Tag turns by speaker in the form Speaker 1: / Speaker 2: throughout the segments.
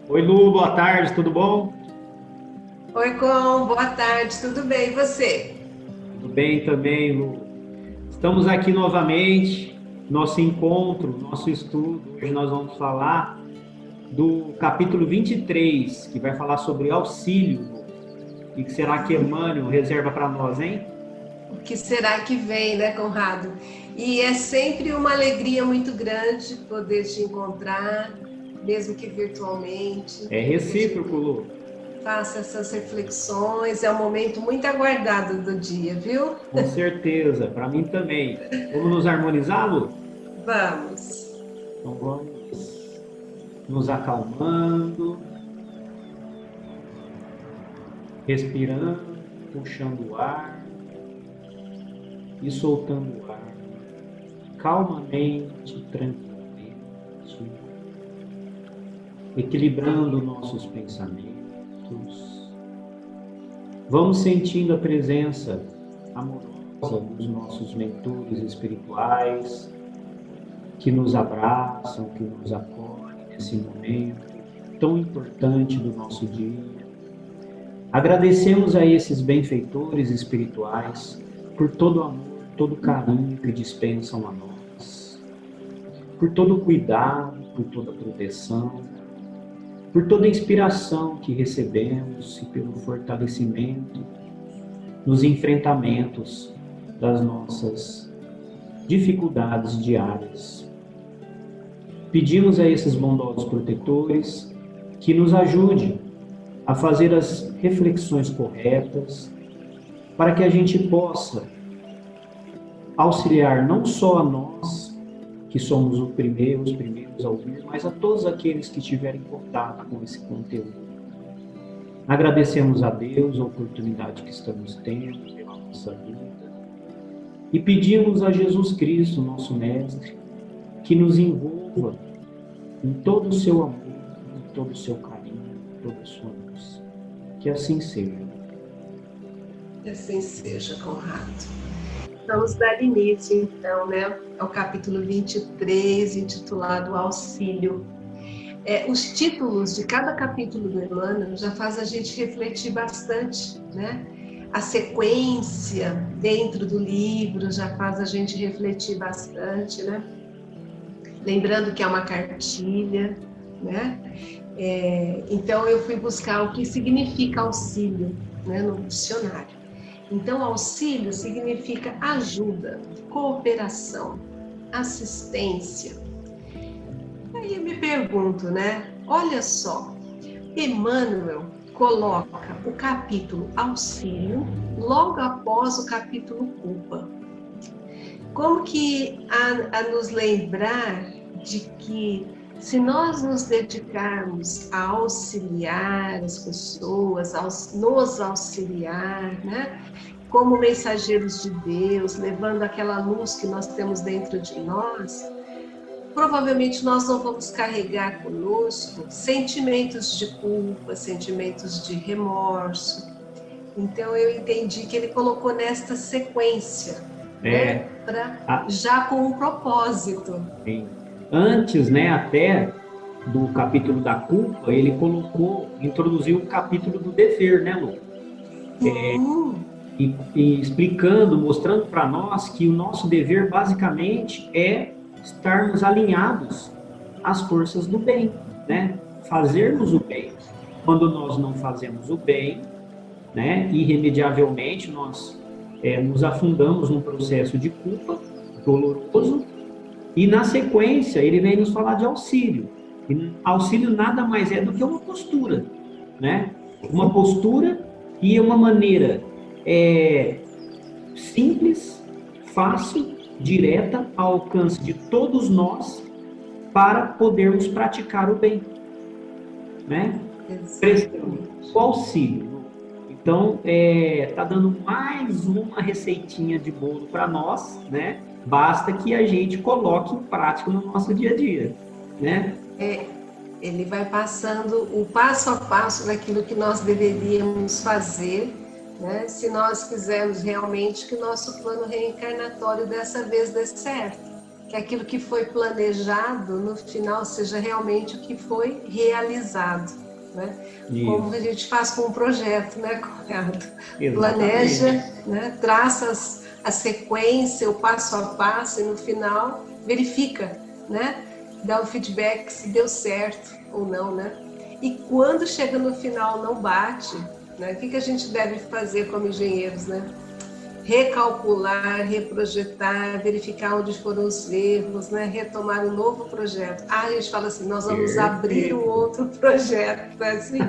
Speaker 1: Oi, Lu, boa tarde, tudo bom?
Speaker 2: Oi, Com, boa tarde, tudo bem? E você?
Speaker 1: Tudo bem também, Lu. Estamos aqui novamente, nosso encontro, nosso estudo. Hoje nós vamos falar do capítulo 23, que vai falar sobre auxílio, Lu. E que será que Emmanuel reserva para nós, hein?
Speaker 2: O que será que vem, né, Conrado? E é sempre uma alegria muito grande poder te encontrar, mesmo que virtualmente,
Speaker 1: É
Speaker 2: para que a gente
Speaker 1: recíproco, Lu.
Speaker 2: faça essas reflexões. É um momento muito aguardado do dia, viu?
Speaker 1: Com certeza, para mim também. Vamos nos harmonizar, Lu?
Speaker 2: Vamos.
Speaker 1: Então vamos nos acalmando, respirando, puxando o ar e soltando o ar. Calmamente, tranquilamente, equilibrando nossos pensamentos. Vamos sentindo a presença amorosa dos nossos mentores espirituais, que nos abraçam, que nos acolhem nesse momento tão importante do nosso dia. Agradecemos a esses benfeitores espirituais por todo o amor, todo o carinho que dispensam a nós, por todo o cuidado, por toda a proteção, por toda a inspiração que recebemos e pelo fortalecimento nos enfrentamentos das nossas dificuldades diárias. Pedimos a esses bondosos protetores que nos ajudem a fazer as reflexões corretas para que a gente possa auxiliar não só a nós, que somos os primeiros a ouvir, mas a todos aqueles que tiverem contato com esse conteúdo. Agradecemos a Deus a oportunidade que estamos tendo pela nossa vida e pedimos a Jesus Cristo, nosso Mestre, que nos envolva em todo o seu amor, em todo o seu carinho, em toda a sua luz. Que assim seja.
Speaker 2: Que assim seja, Conrado. Vamos dar início, então, né, ao capítulo 23, intitulado Auxílio. Os títulos de cada capítulo do Emmanuel já faz a gente refletir bastante, né? A sequência dentro do livro já faz a gente refletir bastante, né? Lembrando que é uma cartilha, né? Então eu fui buscar o que significa auxílio, né, no dicionário. Então, auxílio significa ajuda, cooperação, assistência. Aí eu me pergunto, né? Olha só, Emmanuel coloca o capítulo auxílio logo após o capítulo culpa. Como que a nos lembrar de que se nós nos dedicarmos a auxiliar as pessoas, nos auxiliar, né? Como mensageiros de Deus, levando aquela luz que nós temos dentro de nós, provavelmente nós não vamos carregar conosco sentimentos de culpa, sentimentos de remorso. Então eu entendi que ele colocou nesta sequência, né? Já com um propósito.
Speaker 1: Antes, né, até do capítulo da culpa, ele introduziu o capítulo do dever, né, Lu? E explicando, mostrando para nós que o nosso dever basicamente é estarmos alinhados às forças do bem, né? Fazermos o bem. Quando nós não fazemos o bem, né, irremediavelmente nós nos afundamos num processo de culpa doloroso e na sequência ele vem nos falar de auxílio. E auxílio nada mais é do que uma postura, né? Uma postura e uma maneira simples, fácil, direta, ao alcance de todos nós para podermos praticar o bem, né? Prestando o auxílio. Então, tá dando mais uma receitinha de bolo para nós, né? Basta que a gente coloque em prática no nosso dia a dia, né?
Speaker 2: Ele vai passando o passo a passo daquilo que nós deveríamos fazer, né? Se nós quisermos realmente que o nosso plano reencarnatório dessa vez dê certo. que aquilo que foi planejado no final seja realmente o que foi realizado, né? Como a gente faz com um projeto, né, Conrado? Planeja, né, traça a sequência, o passo a passo, e no final verifica, né? Dá o feedback se deu certo ou não, né? E quando chega no final não bate, né? O que a gente deve fazer como engenheiros, né? Recalcular, reprojetar, verificar onde foram os erros, né? Retomar um novo projeto. A gente fala assim, nós vamos abrir um outro projeto, né? Assim.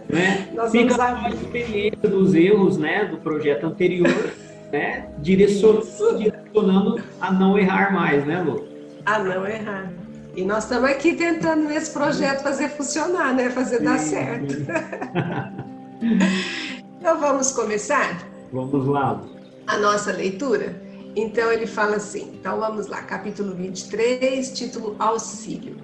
Speaker 1: Né? Nós fica a experiência dos erros, né, do projeto anterior, né? Direcionando a não errar mais, né, Lu?
Speaker 2: A não errar. E nós estamos aqui tentando nesse projeto fazer funcionar, né? Fazer dar certo. Então vamos começar?
Speaker 1: Vamos lá.
Speaker 2: A nossa leitura? Então ele fala assim, então vamos lá, capítulo 23, título Auxílio.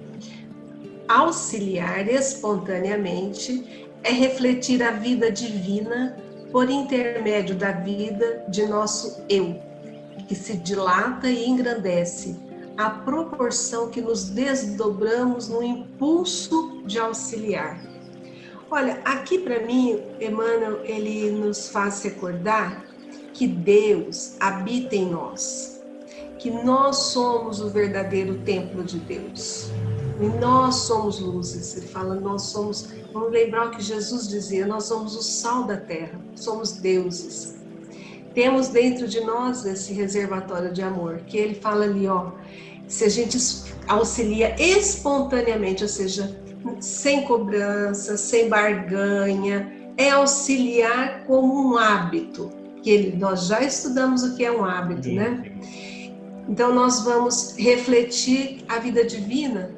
Speaker 2: Auxiliar espontaneamente é refletir a vida divina por intermédio da vida de nosso eu, que se dilata e engrandece à proporção que nos desdobramos no impulso de auxiliar. Olha, aqui para mim, Emmanuel, ele nos faz recordar que Deus habita em nós, que nós somos o verdadeiro templo de Deus. E nós somos luzes. Ele fala, nós somos, vamos lembrar o que Jesus dizia, nós somos o sal da terra, somos deuses. Temos dentro de nós esse reservatório de amor, que ele fala ali, ó, se a gente auxilia espontaneamente, ou seja, sem cobrança, sem barganha, é auxiliar como um hábito, que nós já estudamos o que é um hábito, né? Então nós vamos refletir a vida divina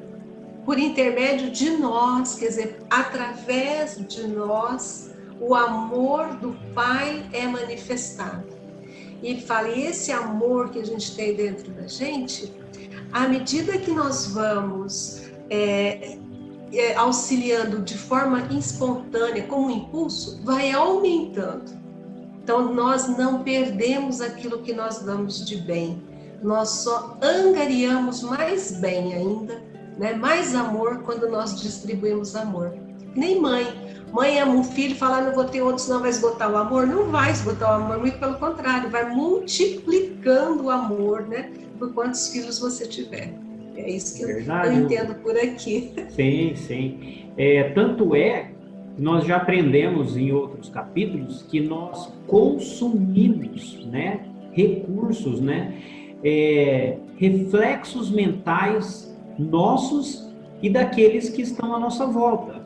Speaker 2: por intermédio de nós, quer dizer, através de nós, o amor do Pai é manifestado. E ele fala, e esse amor que a gente tem dentro da gente, à medida que nós vamos auxiliando de forma espontânea, como um impulso, vai aumentando. Então, nós não perdemos aquilo que nós damos de bem. Nós só angariamos mais bem ainda, né? Mais amor quando nós distribuímos amor. Nem mãe. Mãe ama um filho e fala, não vou ter outro, senão vai esgotar o amor. Não vai esgotar o amor, muito pelo contrário, vai multiplicando o amor, né? Por quantos filhos você tiver. É isso que eu entendo por aqui.
Speaker 1: Sim, sim. Tanto é, nós já aprendemos em outros capítulos que nós consumimos, né, recursos, né, reflexos mentais nossos e daqueles que estão à nossa volta.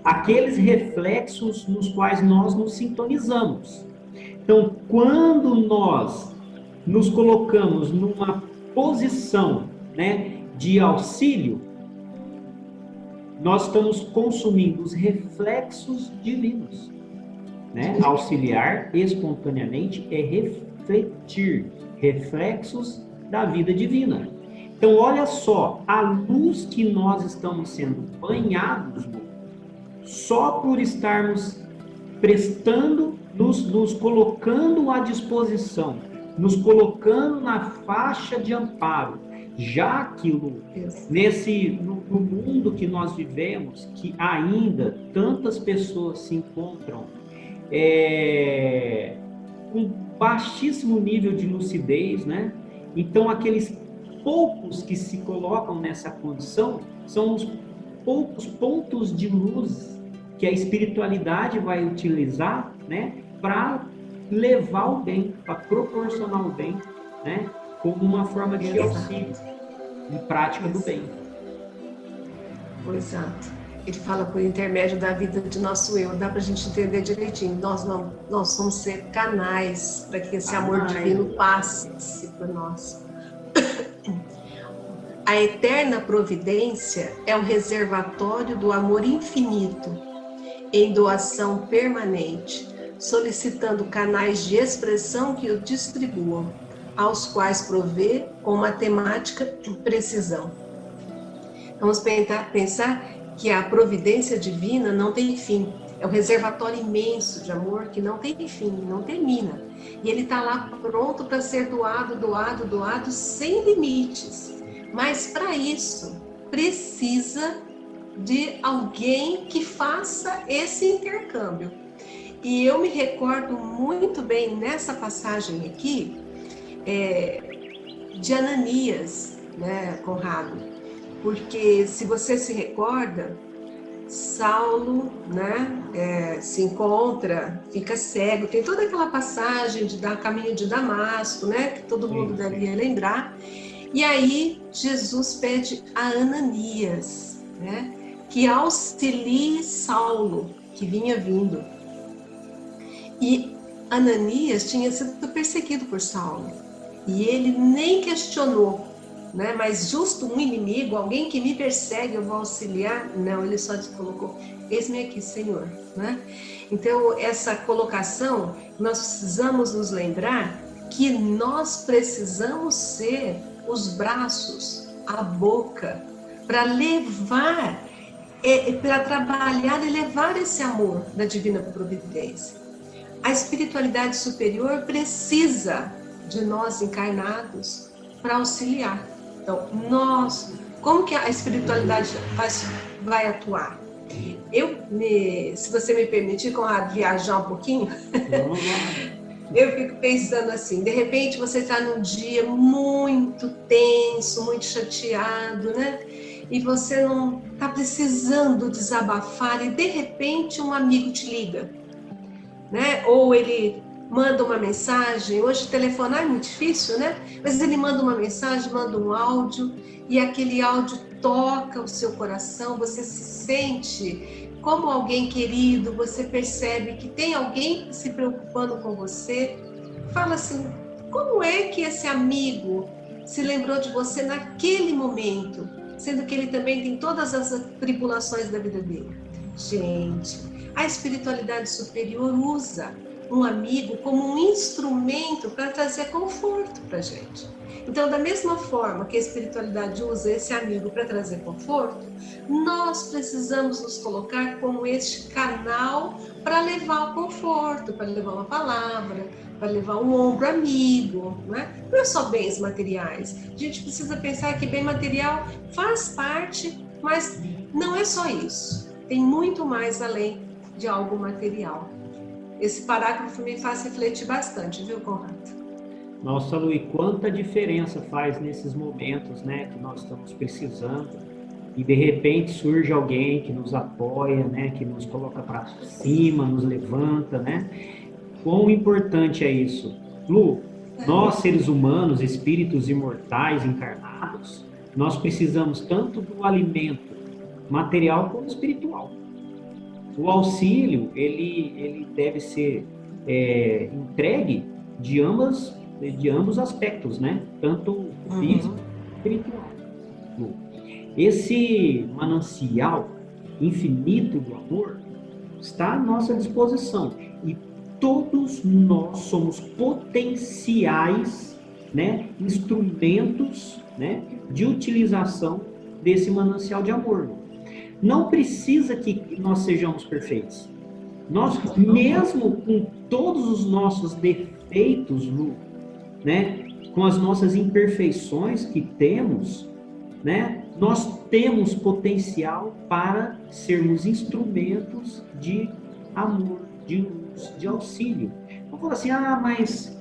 Speaker 1: Aqueles reflexos nos quais nós nos sintonizamos. Então, quando nós nos colocamos numa posição, né, de auxílio, nós estamos consumindo os reflexos divinos, né? Auxiliar espontaneamente é refletir reflexos da vida divina. Então, olha só, a luz que nós estamos sendo banhados, só por estarmos prestando, nos colocando à disposição, nos colocando na faixa de amparo, já aquilo, no mundo que nós vivemos, que ainda tantas pessoas se encontram com baixíssimo nível de lucidez, né? Então, aqueles poucos que se colocam nessa condição são os poucos pontos de luz que a espiritualidade vai utilizar, né, para levar o bem, para proporcionar o bem, né, como uma forma de auxílio, de prática do bem.
Speaker 2: Exato. Ele fala por intermédio da vida de nosso eu, dá para a gente entender direitinho. Nós vamos ser canais para que esse amor divino passe por nós. A eterna providência é o reservatório do amor infinito, em doação permanente, solicitando canais de expressão que o distribuam, aos quais provê com matemática e precisão. Vamos pensar que a providência divina não tem fim, É um reservatório imenso de amor que não tem fim, não termina. E ele está lá pronto para ser doado, doado, doado, sem limites. Mas para isso, precisa de alguém que faça esse intercâmbio. E eu me recordo muito bem nessa passagem aqui, de Ananias, né, Conrado? Porque se você se recorda, Saulo, né, se encontra, fica cego, tem toda aquela passagem de dar caminho de Damasco, né, que todo mundo devia lembrar. E aí Jesus pede a Ananias, né, que auxilie Saulo, que vinha vindo. E Ananias tinha sido perseguido por Saulo, e ele nem questionou, né? Mas justo um inimigo, alguém que me persegue, eu vou auxiliar? Não, ele só colocou, eis-me aqui, Senhor, né? Então, essa colocação, nós precisamos nos lembrar que nós precisamos ser os braços, a boca, para levar, para trabalhar e levar esse amor da divina providência. A espiritualidade superior precisa de nós encarnados para auxiliar. Então, como que a espiritualidade vai atuar? Se você me permitir, Conrado, viajar um pouquinho, eu fico pensando assim, de repente você está num dia muito tenso, muito chateado, né? E você não está precisando desabafar e de repente um amigo te liga, né? Ou ele manda uma mensagem, hoje telefonar é muito difícil, né? Mas ele manda uma mensagem, manda um áudio, e aquele áudio toca o seu coração, você se sente como alguém querido, você percebe que tem alguém se preocupando com você. Fala assim, como é que esse amigo se lembrou de você naquele momento, sendo que ele também tem todas as tribulações da vida dele? Gente, a espiritualidade superior usa um amigo como um instrumento para trazer conforto para a gente. Então, da mesma forma que a espiritualidade usa esse amigo para trazer conforto, nós precisamos nos colocar como este canal para levar o conforto, para levar uma palavra, para levar um ombro amigo, né? Não é só bens materiais. A gente precisa pensar que bem material faz parte, mas não é só isso. Tem muito mais além de algo material. Esse parágrafo me faz refletir bastante, viu, Conrado?
Speaker 1: Nossa, Lu, e quanta diferença faz nesses momentos, né, que nós estamos precisando, e de repente surge alguém que nos apoia, né, que nos coloca para cima, nos levanta, né? Quão importante é isso. Lu, nós seres humanos, espíritos imortais, encarnados, nós precisamos tanto do alimento material como espiritual. O auxílio, ele deve ser entregue de ambos aspectos, né? Tanto físico e espiritual. Esse manancial infinito do amor está à nossa disposição. E todos nós somos potenciais, né, instrumentos, né, de utilização desse manancial de amor. Não precisa que nós sejamos perfeitos. Nós, mesmo com todos os nossos defeitos, Lu, né, com as nossas imperfeições que temos, né, nós temos potencial para sermos instrumentos de amor, de luz, de auxílio. Não fala assim, mas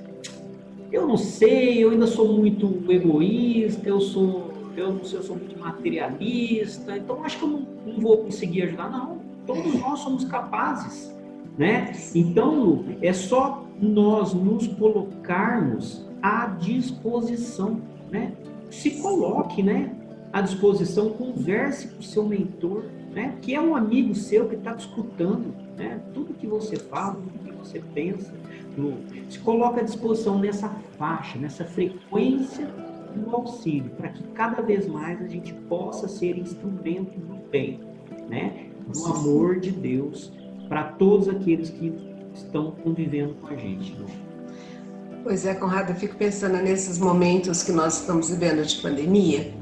Speaker 1: eu não sei, eu ainda sou muito egoísta, eu não sei, eu sou muito materialista, então acho que eu não vou conseguir ajudar. Não, todos nós somos capazes, né? Então, Lu, é só nós nos colocarmos à disposição, né? Se coloque, né, à disposição, converse com o seu mentor, né, que é um amigo seu que está te escutando, né, tudo que você fala, tudo que você pensa. Lu, se coloque à disposição nessa faixa, nessa frequência do auxílio, para que cada vez mais a gente possa ser instrumento do bem, né, do amor de Deus para todos aqueles que estão convivendo com a gente. Né?
Speaker 2: Pois é, Conrado, eu fico pensando nesses momentos que nós estamos vivendo de pandemia.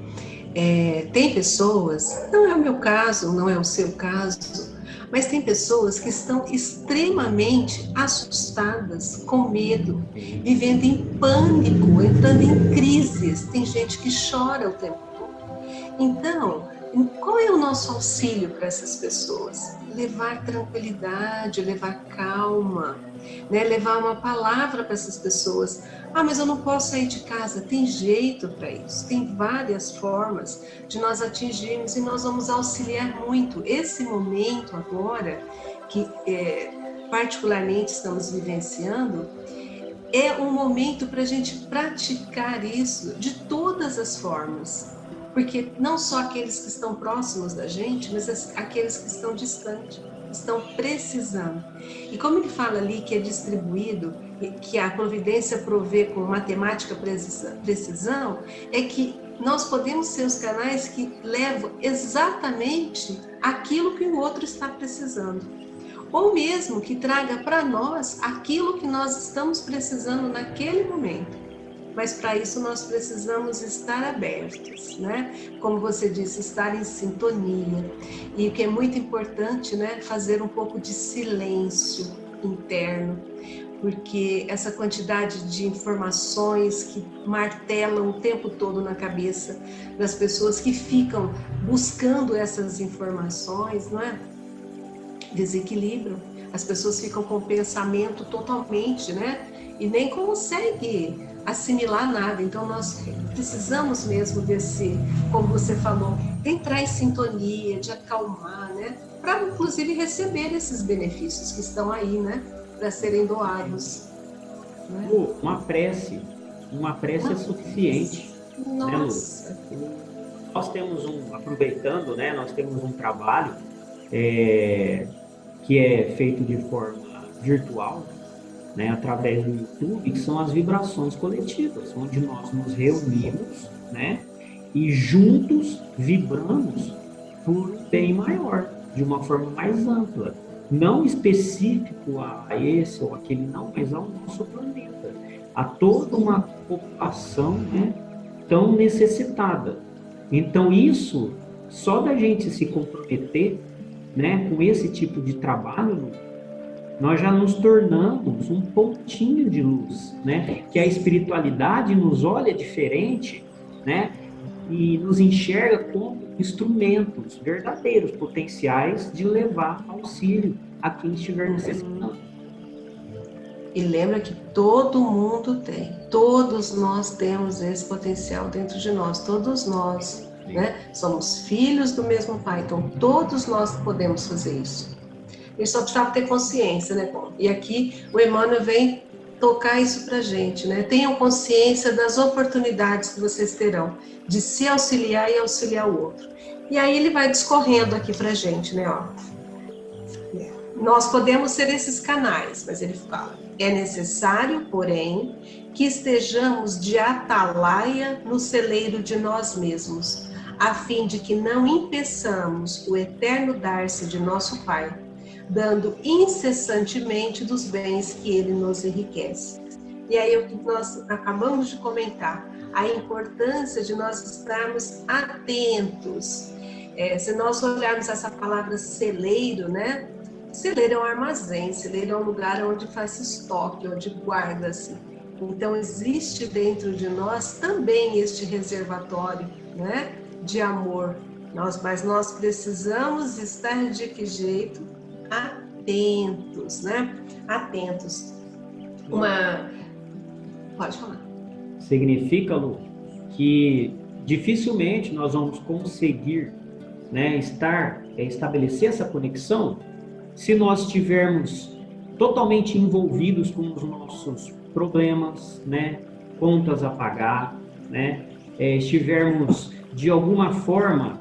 Speaker 2: Tem pessoas, não é o meu caso, não é o seu caso, Mas tem pessoas que estão extremamente assustadas, com medo, vivendo em pânico, entrando em crises. Tem gente que chora o tempo todo. Então, qual é o nosso auxílio para essas pessoas? Levar tranquilidade, levar calma, né? Levar uma palavra para essas pessoas. Ah, mas eu não posso sair de casa. Tem jeito para isso. Tem várias formas de nós atingirmos e nós vamos auxiliar muito. Esse momento agora, que particularmente estamos vivenciando, é um momento para a gente praticar isso de todas as formas. Porque não só aqueles que estão próximos da gente, mas aqueles que estão distantes, estão precisando. E como ele fala ali que é distribuído, que a providência provê com matemática precisão, é que nós podemos ser os canais que levam exatamente aquilo que o outro está precisando. Ou mesmo que traga para nós aquilo que nós estamos precisando naquele momento. Mas para isso nós precisamos estar abertos, né? Como você disse, estar em sintonia. E o que é muito importante, né? Fazer um pouco de silêncio interno, porque essa quantidade de informações que martelam o tempo todo na cabeça das pessoas que ficam buscando essas informações, não é? Desequilibram. As pessoas ficam com o pensamento totalmente, né? E nem conseguem assimilar nada. Então nós precisamos mesmo desse, como você falou, de entrar em sintonia, de acalmar, né? Para inclusive receber esses benefícios que estão aí, né? Para serem doados.
Speaker 1: Né? Uma prece é suficiente.
Speaker 2: Nossa.
Speaker 1: Né, nós temos aproveitando, né? Nós temos um trabalho que é feito de forma virtual, né, através do YouTube, que são as vibrações coletivas, onde nós nos reunimos, né, e juntos vibramos por um bem maior, de uma forma mais ampla, não específico a esse ou aquele não, mas ao nosso planeta, a toda uma população, né, tão necessitada. Então isso, só da gente se comprometer, né, com esse tipo de trabalho, nós já nos tornamos um pontinho de luz, né? Que a espiritualidade nos olha diferente, né? E nos enxerga como instrumentos verdadeiros, potenciais de levar auxílio a quem estiver necessitando.
Speaker 2: E lembra que todo mundo tem, todos nós temos esse potencial dentro de nós, todos nós, né? Somos filhos do mesmo Pai, então todos nós podemos fazer isso. Ele só precisava ter consciência, né, Paulo? E aqui o Emmanuel vem tocar isso pra gente, né? Tenham consciência das oportunidades que vocês terão de se auxiliar e auxiliar o outro. E aí ele vai discorrendo aqui pra gente, né, ó. Nós podemos ser esses canais, mas ele fala: é necessário, porém, que estejamos de atalaia no celeiro de nós mesmos, a fim de que não impeçamos o eterno dar-se de nosso Pai, dando incessantemente dos bens que ele nos enriquece. E aí o que nós acabamos de comentar, a importância de nós estarmos atentos. Se nós olharmos essa palavra celeiro, né? Celeiro é um armazém, celeiro é um lugar onde faz estoque, onde guarda-se. Então existe dentro de nós também este reservatório, né? De amor. Mas nós precisamos estar de que jeito? Atentos, né? Atentos. Pode falar.
Speaker 1: Significa, Lu, que dificilmente nós vamos conseguir, né, estabelecer essa conexão se nós estivermos totalmente envolvidos com os nossos problemas, né, contas a pagar, né, estivermos de alguma forma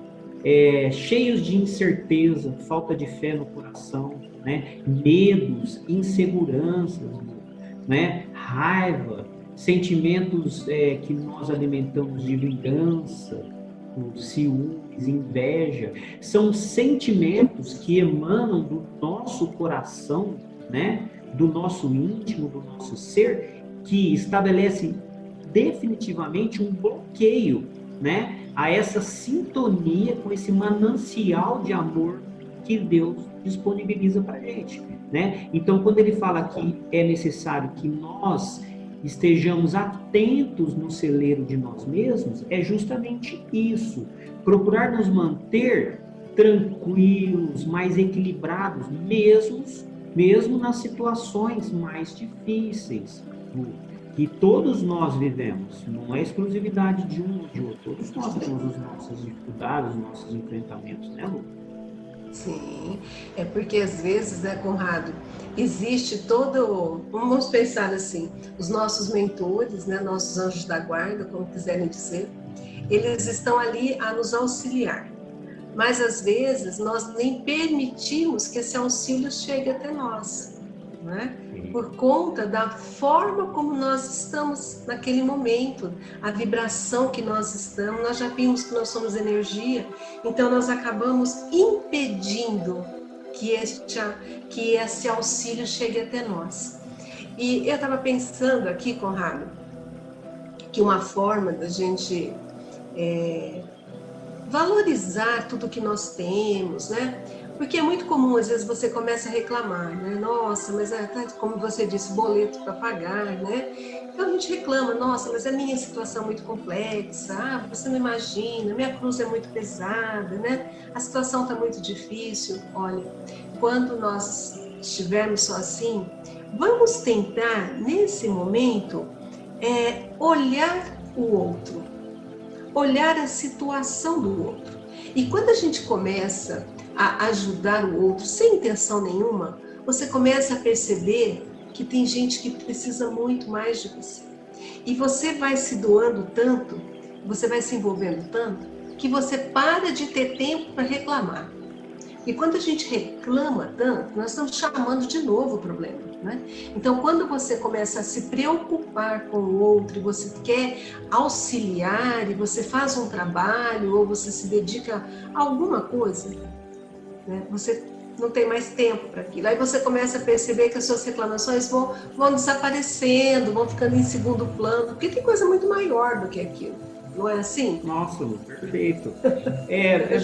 Speaker 1: cheios de incerteza, falta de fé no coração, né, medos, inseguranças, né, raiva, sentimentos que nós alimentamos de vingança, ciúmes, inveja, são sentimentos que emanam do nosso coração, né, do nosso íntimo, do nosso ser, que estabelecem definitivamente um bloqueio, né, a essa sintonia com esse manancial de amor que Deus disponibiliza para a gente, né? Então, quando ele fala que é necessário que nós estejamos atentos no celeiro de nós mesmos, é justamente isso. Procurar nos manter tranquilos, mais equilibrados, mesmo nas situações mais difíceis, que todos nós vivemos. Não é exclusividade de um ou de outro. Todos nós temos as nossas dificuldades, os nossos enfrentamentos, né, Lu?
Speaker 2: Sim, é porque às vezes, né, Conrado, existe todo, vamos pensar assim, os nossos mentores, né, nossos anjos da guarda, como quiserem dizer, eles estão ali a nos auxiliar. Mas às vezes nós nem permitimos que esse auxílio chegue até nós, né? Por conta da forma como nós estamos naquele momento, a vibração que nós estamos, nós já vimos que nós somos energia, então nós acabamos impedindo que esse auxílio chegue até nós. E eu estava pensando aqui, Conrado, que uma forma da gente valorizar tudo que nós temos, né? Porque é muito comum, às vezes, você começa a reclamar, né? Nossa, mas tá, como você disse, boleto para pagar, né? Então a gente reclama, nossa, mas a minha situação é muito complexa, você não imagina, minha cruz é muito pesada, né? A situação está muito difícil. Olha, quando nós estivermos só assim, vamos tentar, nesse momento, olhar o outro, olhar a situação do outro. E quando a gente começa a ajudar o outro sem intenção nenhuma, você começa a perceber que tem gente que precisa muito mais de você. E você vai se doando tanto, você vai se envolvendo tanto, que você para de ter tempo para reclamar. E quando a gente reclama tanto, nós estamos chamando de novo o problema, né? Então, quando você começa a se preocupar com o outro, e você quer auxiliar, e você faz um trabalho, ou você se dedica a alguma coisa, né? Você não tem mais tempo para aquilo. Aí você começa a perceber que as suas reclamações vão desaparecendo, vão ficando em segundo plano, porque tem coisa muito maior do que aquilo. Não é assim?
Speaker 1: Nossa, Lu, perfeito.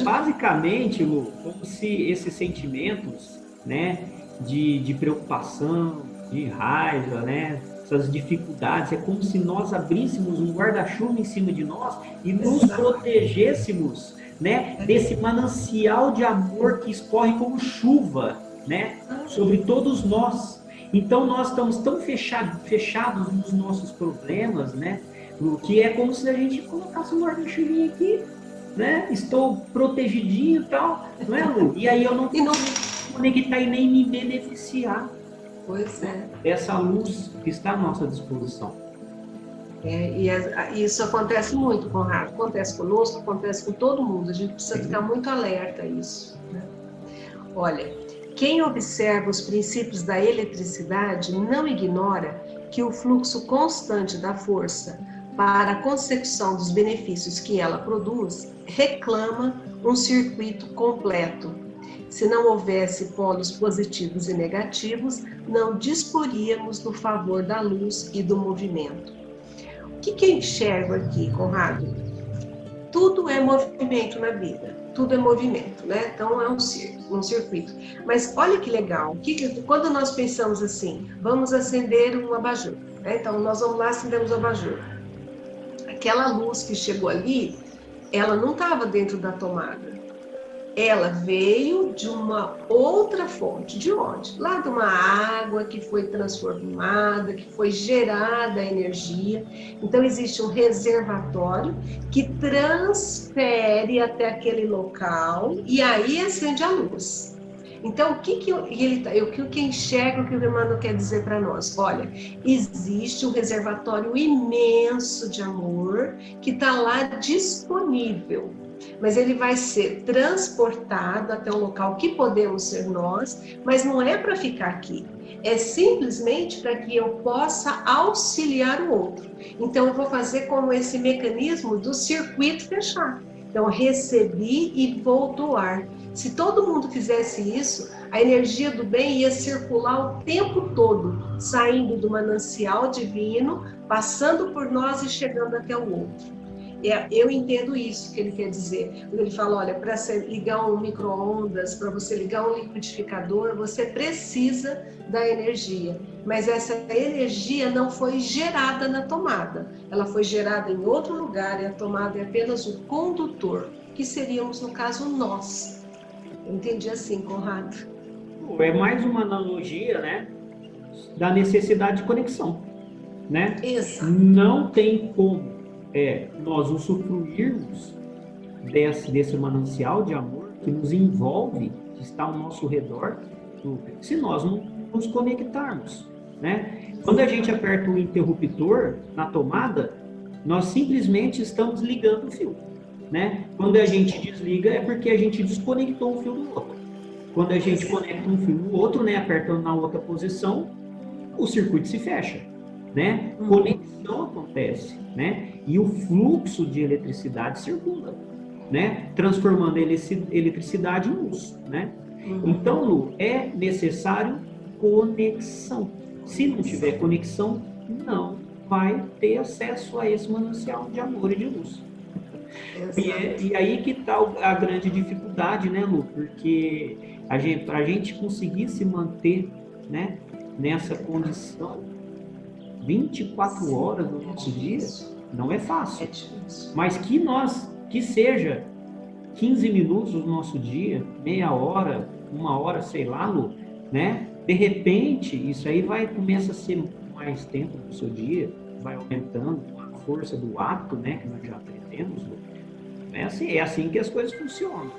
Speaker 1: Basicamente, Lu, como se esses sentimentos, né, de preocupação, de raiva, né, essas dificuldades, é como se nós abríssemos um guarda-chuva em cima de nós e nos protegêssemos, né, desse manancial de amor que escorre como chuva, né, sobre todos nós. Então nós estamos tão fechados nos nossos problemas, né, que é como se a gente colocasse um guarda-chuvinha aqui, né? Estou protegidinho e tal, não é, Lu? E aí eu não consigo conectar e nem me beneficiar.
Speaker 2: Pois é.
Speaker 1: Dessa luz que está à nossa disposição.
Speaker 2: Isso acontece muito, Conrado. Acontece conosco, acontece com todo mundo. A gente precisa ficar muito alerta a isso, né? Olha, quem observa os princípios da eletricidade não ignora que o fluxo constante da força para a consecução dos benefícios que ela produz reclama um circuito completo. Se não houvesse polos positivos e negativos, não disporíamos do favor da luz e do movimento. O que eu enxergo aqui, Conrado? Tudo é movimento na vida, tudo é movimento, né? Então é um circuito. Mas olha que legal, quando nós pensamos assim, vamos acender um abajur, né? Então nós vamos lá, acendemos o abajur. Aquela luz que chegou ali, ela não estava dentro da tomada. Ela veio de uma outra fonte. De onde? Lá de uma água que foi transformada, que foi gerada a energia. Então, existe um reservatório que transfere até aquele local e aí acende a luz. Então, o que eu enxergo, o que o Emmanuel quer dizer para nós? Olha, existe um reservatório imenso de amor que está lá disponível, mas ele vai ser transportado até um local que podemos ser nós, mas não é para ficar aqui. É simplesmente para que eu possa auxiliar o outro. Então, eu vou fazer como esse mecanismo do circuito fechar. Então, recebi e vou doar. Se todo mundo fizesse isso, a energia do bem ia circular o tempo todo, saindo do manancial divino, passando por nós e chegando até o outro. Eu entendo isso que ele quer dizer. Quando ele fala, olha, para você ligar um micro-ondas, para você ligar um liquidificador, você precisa da energia. Mas essa energia não foi gerada na tomada. Ela foi gerada em outro lugar, e a tomada é apenas o condutor, que seríamos, no caso, nós. Eu entendi assim, Conrado.
Speaker 1: É mais uma analogia, né, da necessidade de conexão, né?
Speaker 2: Exato.
Speaker 1: Não tem como nós usufruirmos desse manancial de amor que nos envolve, que está ao nosso redor, se nós não nos conectarmos, né? Quando a gente aperta o interruptor na tomada, nós simplesmente estamos ligando o fio, né? Quando a gente desliga é porque a gente desconectou um fio do outro. Quando a gente conecta um fio no outro, né, apertando na outra posição, o circuito se fecha, né? Conexão acontece, né? E o fluxo de eletricidade circula, né? Transformando eletricidade em luz, né? Então, Lu, é necessário conexão. Se não tiver conexão, não vai ter acesso a esse manancial de amor e de luz. E aí que está a grande dificuldade, né, Lu? Porque para a gente conseguir se manter, né, nessa condição 24 horas do nosso dia, não é fácil. Mas que seja 15 minutos do nosso dia, meia hora, uma hora, sei lá, Lu, né? De repente, isso aí começa a ser mais tempo do seu dia, vai aumentando a força do hábito, né, que nós já aprendemos, Lu. É assim que as coisas funcionam.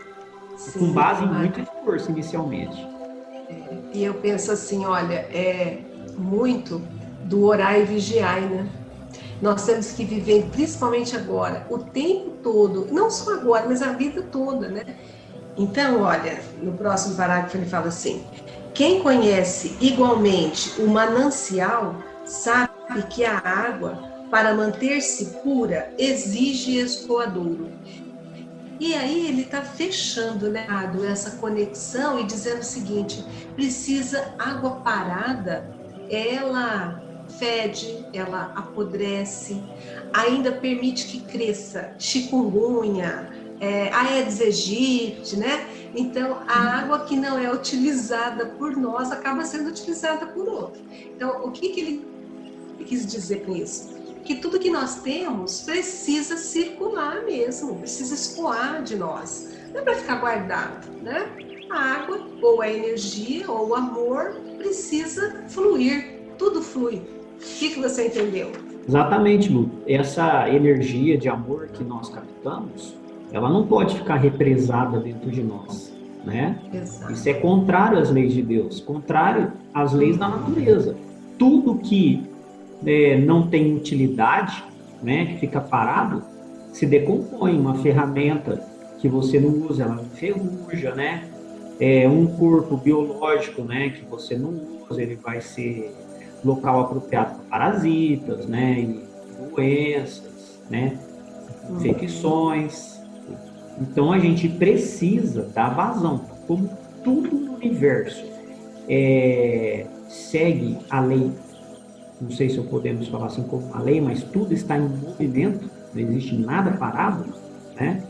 Speaker 1: Sim, com base em muito esforço inicialmente.
Speaker 2: E eu penso assim, olha, é muito do orar e vigiar, né? Nós temos que viver, principalmente agora, o tempo todo, não só agora, mas a vida toda, né? Então, olha, no próximo parágrafo ele fala assim: quem conhece igualmente o manancial sabe que a água, para manter-se pura, exige escoadouro. E aí ele está fechando, né, essa conexão e dizendo o seguinte: precisa água parada, ela fede, ela apodrece, ainda permite que cresça chikungunya, Aedes aegypti, né? Então, a água que não é utilizada por nós acaba sendo utilizada por outro. Então, o que ele quis dizer com isso? Que tudo que nós temos precisa circular mesmo, precisa escoar de nós. Não é para ficar guardado, né? A água, ou a energia, ou o amor, precisa fluir. Tudo flui. O que você entendeu?
Speaker 1: Exatamente, Lu. Essa energia de amor que nós captamos, ela não pode ficar represada dentro de nós, né?
Speaker 2: Exato.
Speaker 1: Isso é contrário às leis de Deus, contrário às leis da natureza. Tudo que não tem utilidade, né, que fica parado, se decompõe. Uma ferramenta que você não usa, ela enferruja, né? Um corpo biológico, né, que você não usa, ele vai ser local apropriado para parasitas, né, e doenças, né, infecções. Então a gente precisa dar vazão, como tudo no universo segue a lei. Não sei se podemos falar assim como uma lei, mas tudo está em movimento, não existe nada parado, né?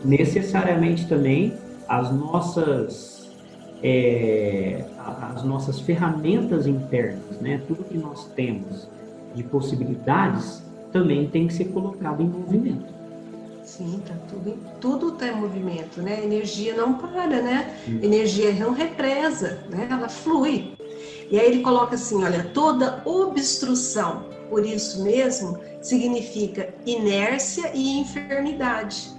Speaker 1: Necessariamente também as nossas ferramentas internas, né? Tudo que nós temos de possibilidades também tem que ser colocado em movimento.
Speaker 2: Sim, tá tudo está em movimento, né? A energia não para, né? A energia não represa, né? Ela flui. E aí ele coloca assim, olha, toda obstrução, por isso mesmo, significa inércia e enfermidade.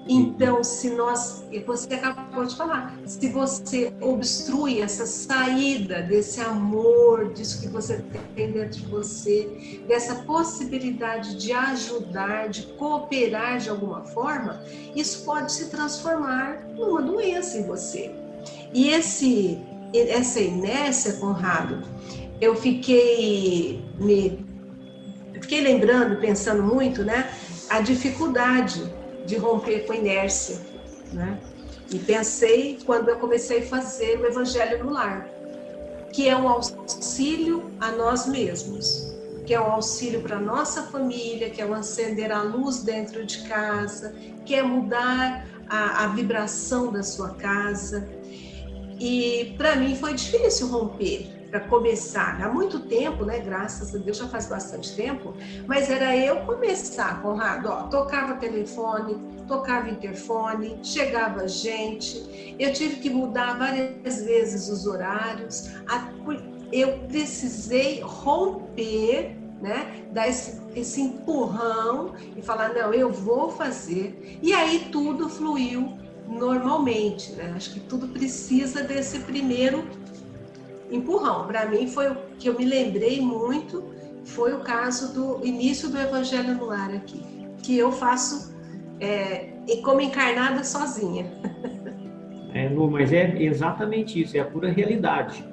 Speaker 2: Então, você acabou de falar, se você obstrui essa saída desse amor, disso que você tem dentro de você, dessa possibilidade de ajudar, de cooperar de alguma forma, isso pode se transformar numa doença em você. E essa inércia, Conrado, eu fiquei lembrando, pensando muito, né, a dificuldade de romper com a inércia, né? E pensei quando eu comecei a fazer o Evangelho no Lar, que é um auxílio a nós mesmos. que é um auxílio para a nossa família, que é o acender a luz dentro de casa, que é mudar a vibração da sua casa. E para mim foi difícil romper, para começar. Há muito tempo, né? Graças a Deus, já faz bastante tempo, mas era eu começar, Conrado. Ó, tocava telefone, tocava interfone, chegava gente, eu tive que mudar várias vezes os horários. Eu precisei romper, né? Dar esse empurrão e falar, não, eu vou fazer. E aí tudo fluiu normalmente, né? Acho que tudo precisa desse primeiro empurrão. Para mim foi o que eu me lembrei muito, foi o caso do início do Evangelho no Lar aqui, que eu faço como encarnada sozinha.
Speaker 1: Lu, mas é exatamente isso, é a pura realidade.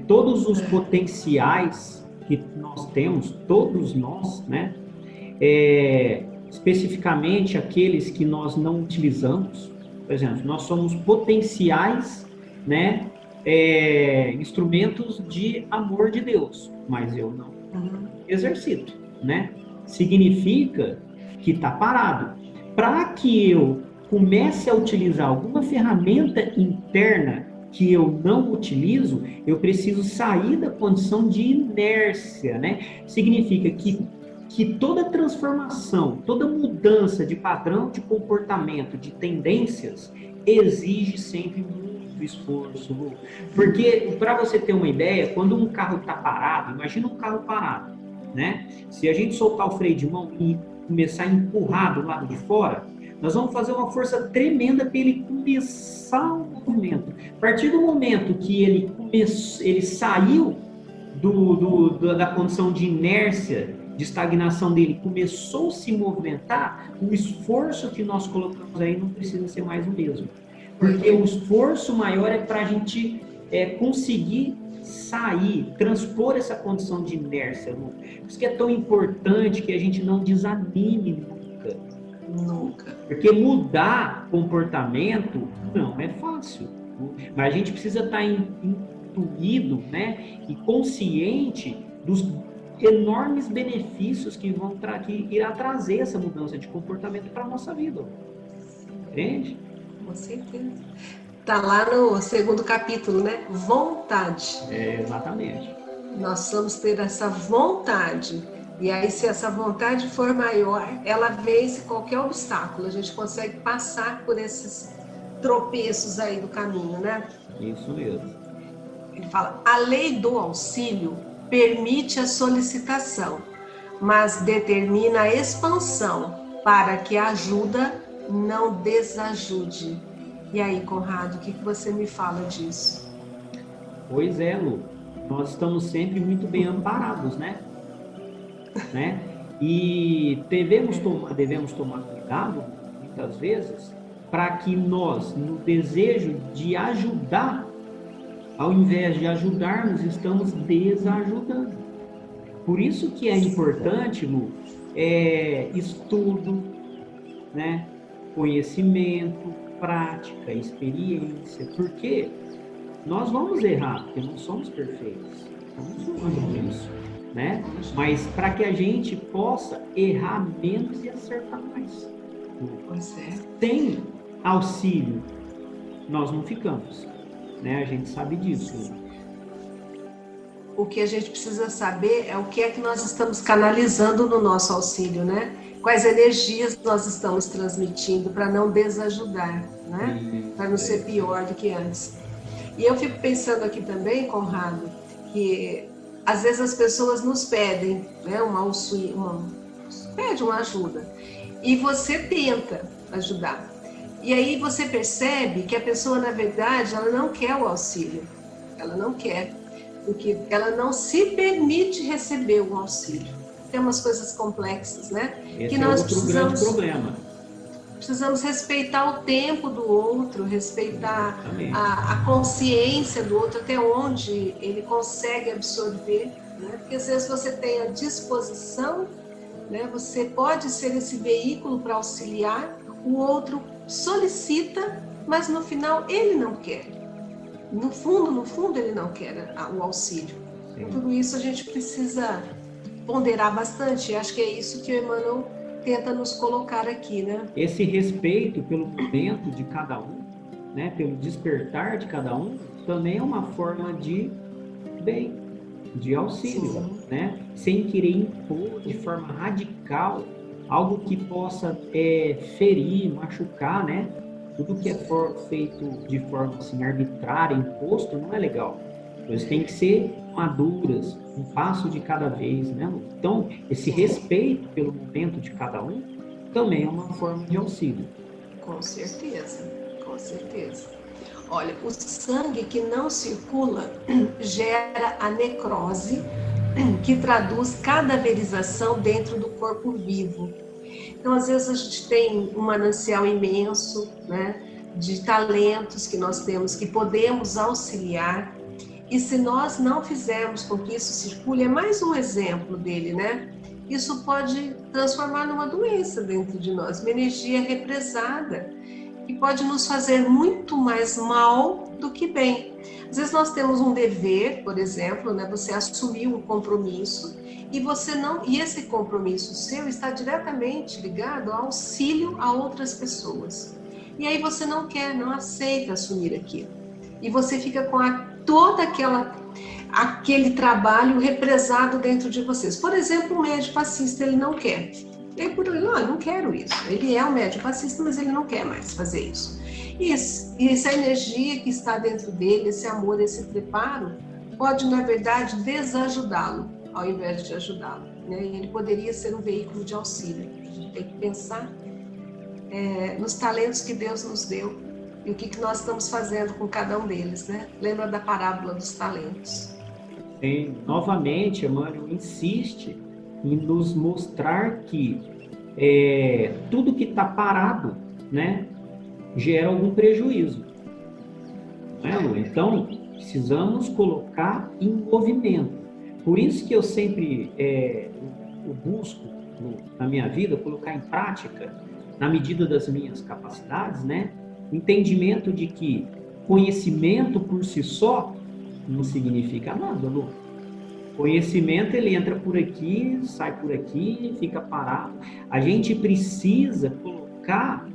Speaker 1: Todos os potenciais que nós temos, todos nós, né? Especificamente aqueles que nós não utilizamos. Por exemplo, nós somos potenciais, né, instrumentos de amor de Deus, mas eu não exercito, né? Significa que está parado. Para que eu comece a utilizar alguma ferramenta interna que eu não utilizo, eu preciso sair da condição de inércia, né? Significa que toda transformação, toda mudança de padrão de comportamento, de tendências, exige sempre muito esforço. Porque, para você ter uma ideia, quando um carro está parado, imagina um carro parado, né? Se a gente soltar o freio de mão e começar a empurrar do lado de fora, nós vamos fazer uma força tremenda para ele começar o movimento. A partir do momento que ele saiu da condição de inércia, de estagnação dele, começou a se movimentar, o esforço que nós colocamos aí não precisa ser mais o mesmo. Porque o esforço maior é para a gente conseguir sair, transpor essa condição de inércia. Por isso que é tão importante que a gente não desanime nunca.
Speaker 2: Nunca.
Speaker 1: Porque mudar comportamento não é fácil. Mas a gente precisa estar intuído, né, e consciente dos enormes benefícios que irá trazer essa mudança de comportamento para a nossa vida. Entende?
Speaker 2: Com certeza. Está lá no segundo capítulo, né? Vontade.
Speaker 1: Exatamente.
Speaker 2: Nós vamos ter essa vontade. E aí, se essa vontade for maior, ela vence qualquer obstáculo. A gente consegue passar por esses tropeços aí do caminho, né?
Speaker 1: Isso mesmo.
Speaker 2: Ele fala, a lei do auxílio permite a solicitação, mas determina a expansão para que a ajuda não desajude. E aí, Conrado, o que você me fala disso?
Speaker 1: Pois é, Lu. Nós estamos sempre muito bem amparados, né? E devemos tomar cuidado, muitas vezes, para que nós, no desejo de ajudar, ao invés de ajudarmos, estamos desajudando. Por isso que é importante, Lu, estudo, né? Conhecimento, prática, experiência, porque nós vamos errar, porque não somos perfeitos, somos longe disso, né? Mas para que a gente possa errar menos e acertar mais. Sem auxílio, nós não ficamos, né? A gente sabe disso.
Speaker 2: O que a gente precisa saber é o que é que nós estamos canalizando no nosso auxílio, né? Quais energias nós estamos transmitindo para não desajudar, né? Para não ser pior do que antes. E eu fico pensando aqui também, Conrado, que às vezes as pessoas nos pedem, né, pede uma ajuda e você tenta ajudar. E aí você percebe que a pessoa, na verdade, ela não quer o auxílio. Ela não quer, porque ela não se permite receber o auxílio. Tem umas coisas complexas, né?
Speaker 1: Esse
Speaker 2: que nós
Speaker 1: outro grande problema.
Speaker 2: Precisamos respeitar o tempo do outro, respeitar a consciência do outro, até onde ele consegue absorver, né? Porque às vezes você tem a disposição, né? Você pode ser esse veículo para auxiliar, o outro solicita, mas no final ele não quer. No fundo ele não quer o auxílio. Tudo isso a gente precisa ponderar bastante. Acho que é isso que o Emmanuel tenta nos colocar aqui, né?
Speaker 1: Esse respeito pelo momento de cada um, né, pelo despertar de cada um, também é uma forma de bem, de auxílio,
Speaker 2: Sim.
Speaker 1: né? Sem querer impor de forma radical algo que possa ferir, machucar, né? Tudo que é feito de forma assim arbitrária, imposto, não é legal. Coisas têm que ser maduras, um passo de cada vez, né? Então, esse respeito pelo momento de cada um também é uma forma de auxílio.
Speaker 2: Com certeza, com certeza. Olha, o sangue que não circula gera a necrose, que traduz cadaverização dentro do corpo vivo. Então, às vezes, a gente tem um manancial imenso, né, de talentos que nós temos, que podemos auxiliar, e se nós não fizermos com que isso circule, é mais um exemplo dele, né? Isso pode transformar numa doença dentro de nós, uma energia represada, que pode nos fazer muito mais mal do que bem. Às vezes nós temos um dever, por exemplo, né? Você assumiu um compromisso e você não, e esse compromisso seu está diretamente ligado ao auxílio a outras pessoas. E aí você não quer, não aceita assumir aquilo. E você fica com toda aquele trabalho represado dentro de vocês. Por exemplo, um médico passista, ele não quer. Ele não quero isso. Ele é um médico passista, mas ele não quer mais fazer isso. E essa energia que está dentro dele, esse amor, esse preparo, pode, na verdade, desajudá-lo, ao invés de ajudá-lo. Né? Ele poderia ser um veículo de auxílio. A gente tem que pensar nos talentos que Deus nos deu e o que nós estamos fazendo com cada um deles, né? Lembra da parábola dos talentos?
Speaker 1: Sim, novamente, Emmanuel insiste em nos mostrar que tudo que está parado, né, gera algum prejuízo. Né, Lu? Então, precisamos colocar em movimento. Por isso que eu sempre eu busco, na minha vida, colocar em prática, na medida das minhas capacidades, né, entendimento de que conhecimento por si só não significa nada, Lu. Conhecimento, ele entra por aqui, sai por aqui, fica parado. A gente precisa colocar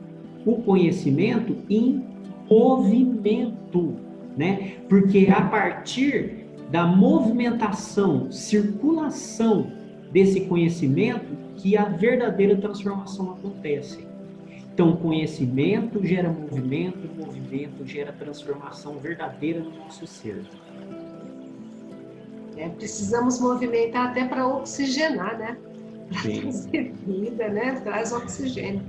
Speaker 1: o conhecimento em movimento, né? Porque a partir da movimentação, circulação desse conhecimento que a verdadeira transformação acontece. Então, conhecimento gera movimento, movimento gera transformação verdadeira no nosso ser.
Speaker 2: Precisamos movimentar até para oxigenar, né? Para trazer vida, né? Traz oxigênio.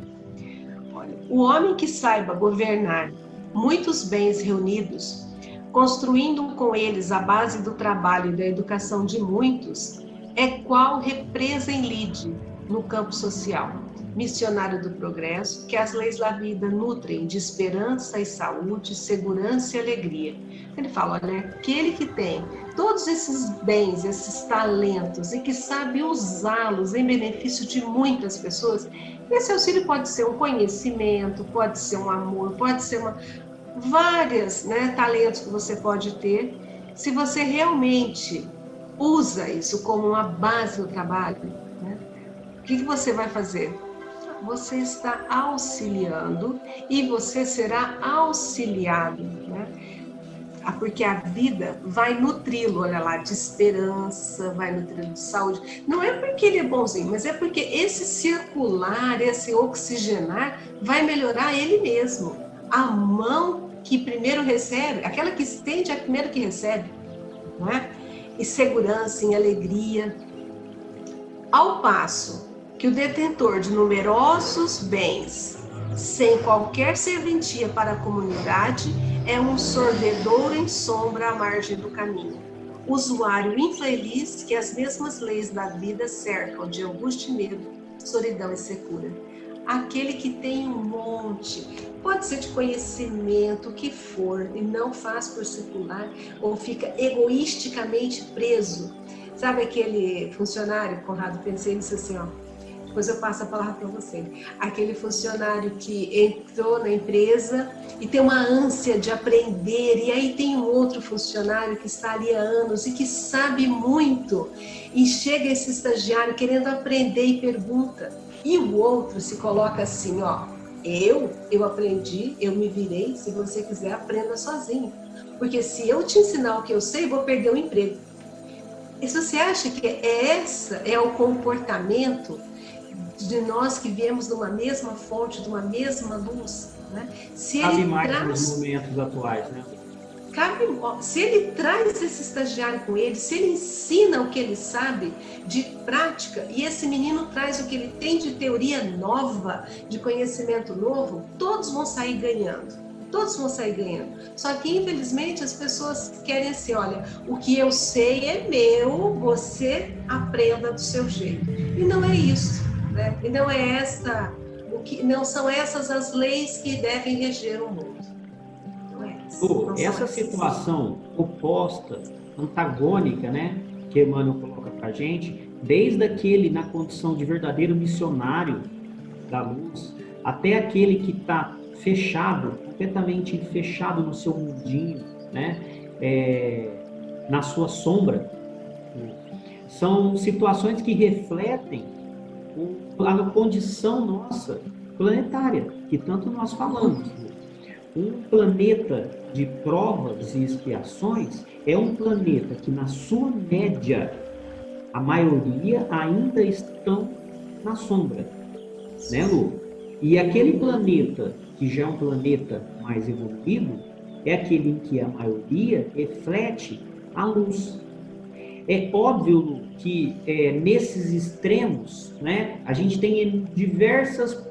Speaker 2: Olha, o homem que saiba governar muitos bens reunidos, construindo com eles a base do trabalho e da educação de muitos, é qual represa em lide no campo social, missionário do progresso, que as leis da vida nutrem de esperança e saúde, segurança e alegria. Ele fala, olha, aquele que tem todos esses bens, esses talentos e que sabe usá-los em benefício de muitas pessoas, esse auxílio pode ser um conhecimento, pode ser um amor, pode ser vários, né, talentos que você pode ter, se você realmente usa isso como uma base do trabalho, né? O que você vai fazer? Você está auxiliando e você será auxiliado, né? Porque a vida vai nutri-lo, olha lá, de esperança, vai nutri-lo de saúde. Não é porque ele é bonzinho, mas é porque esse circular, esse oxigenar, vai melhorar ele mesmo. A mão que primeiro recebe, aquela que estende é a primeira que recebe, não é? Em segurança, em alegria. Ao passo que o detentor de numerosos bens, sem qualquer serventia para a comunidade, é um sorvedor em sombra à margem do caminho. Usuário infeliz que as mesmas leis da vida cercam de angústia e medo, solidão e secura. Aquele que tem um monte, pode ser de conhecimento, o que for, e não faz por circular, ou fica egoisticamente preso. Sabe aquele funcionário, Conrado, pensei nisso assim, ó, Depois eu passo a palavra para você. Aquele funcionário que entrou na empresa e tem uma ânsia de aprender, e aí tem um outro funcionário que está ali há anos e que sabe muito, e chega esse estagiário querendo aprender e pergunta, e o outro se coloca assim, ó, eu aprendi, eu me virei, se você quiser aprenda sozinho, porque se eu te ensinar o que eu sei, eu vou perder o emprego. E se você acha que essa é o comportamento de nós que viemos de uma mesma fonte, de uma mesma luz, né? Se
Speaker 1: Cabe
Speaker 2: ele
Speaker 1: mais
Speaker 2: traz,
Speaker 1: nos momentos atuais, né?
Speaker 2: se ele traz esse estagiário com ele, se ele ensina o que ele sabe de prática, e esse menino traz o que ele tem de teoria nova, de conhecimento novo, todos vão sair ganhando. Todos vão sair ganhando. Só que, infelizmente, as pessoas querem assim, olha, o que eu sei é meu, você aprenda do seu jeito. E não é isso, né? E não é essa, não são essas as leis que devem reger o mundo. Não é isso.
Speaker 1: Essa situação oposta, antagônica, né, que Emmanuel coloca para a gente, desde aquele na condição de verdadeiro missionário da luz, até aquele que está fechado, completamente fechado no seu mundinho, né, na sua sombra, são situações que refletem a condição nossa planetária, que tanto nós falamos. Um planeta de provas e expiações é um planeta que, na sua média, a maioria ainda estão na sombra, né, Lu? E aquele planeta, que já é um planeta mais evoluído, é aquele em que a maioria reflete a luz. É óbvio, Lu, que nesses extremos, né, a gente tem diversas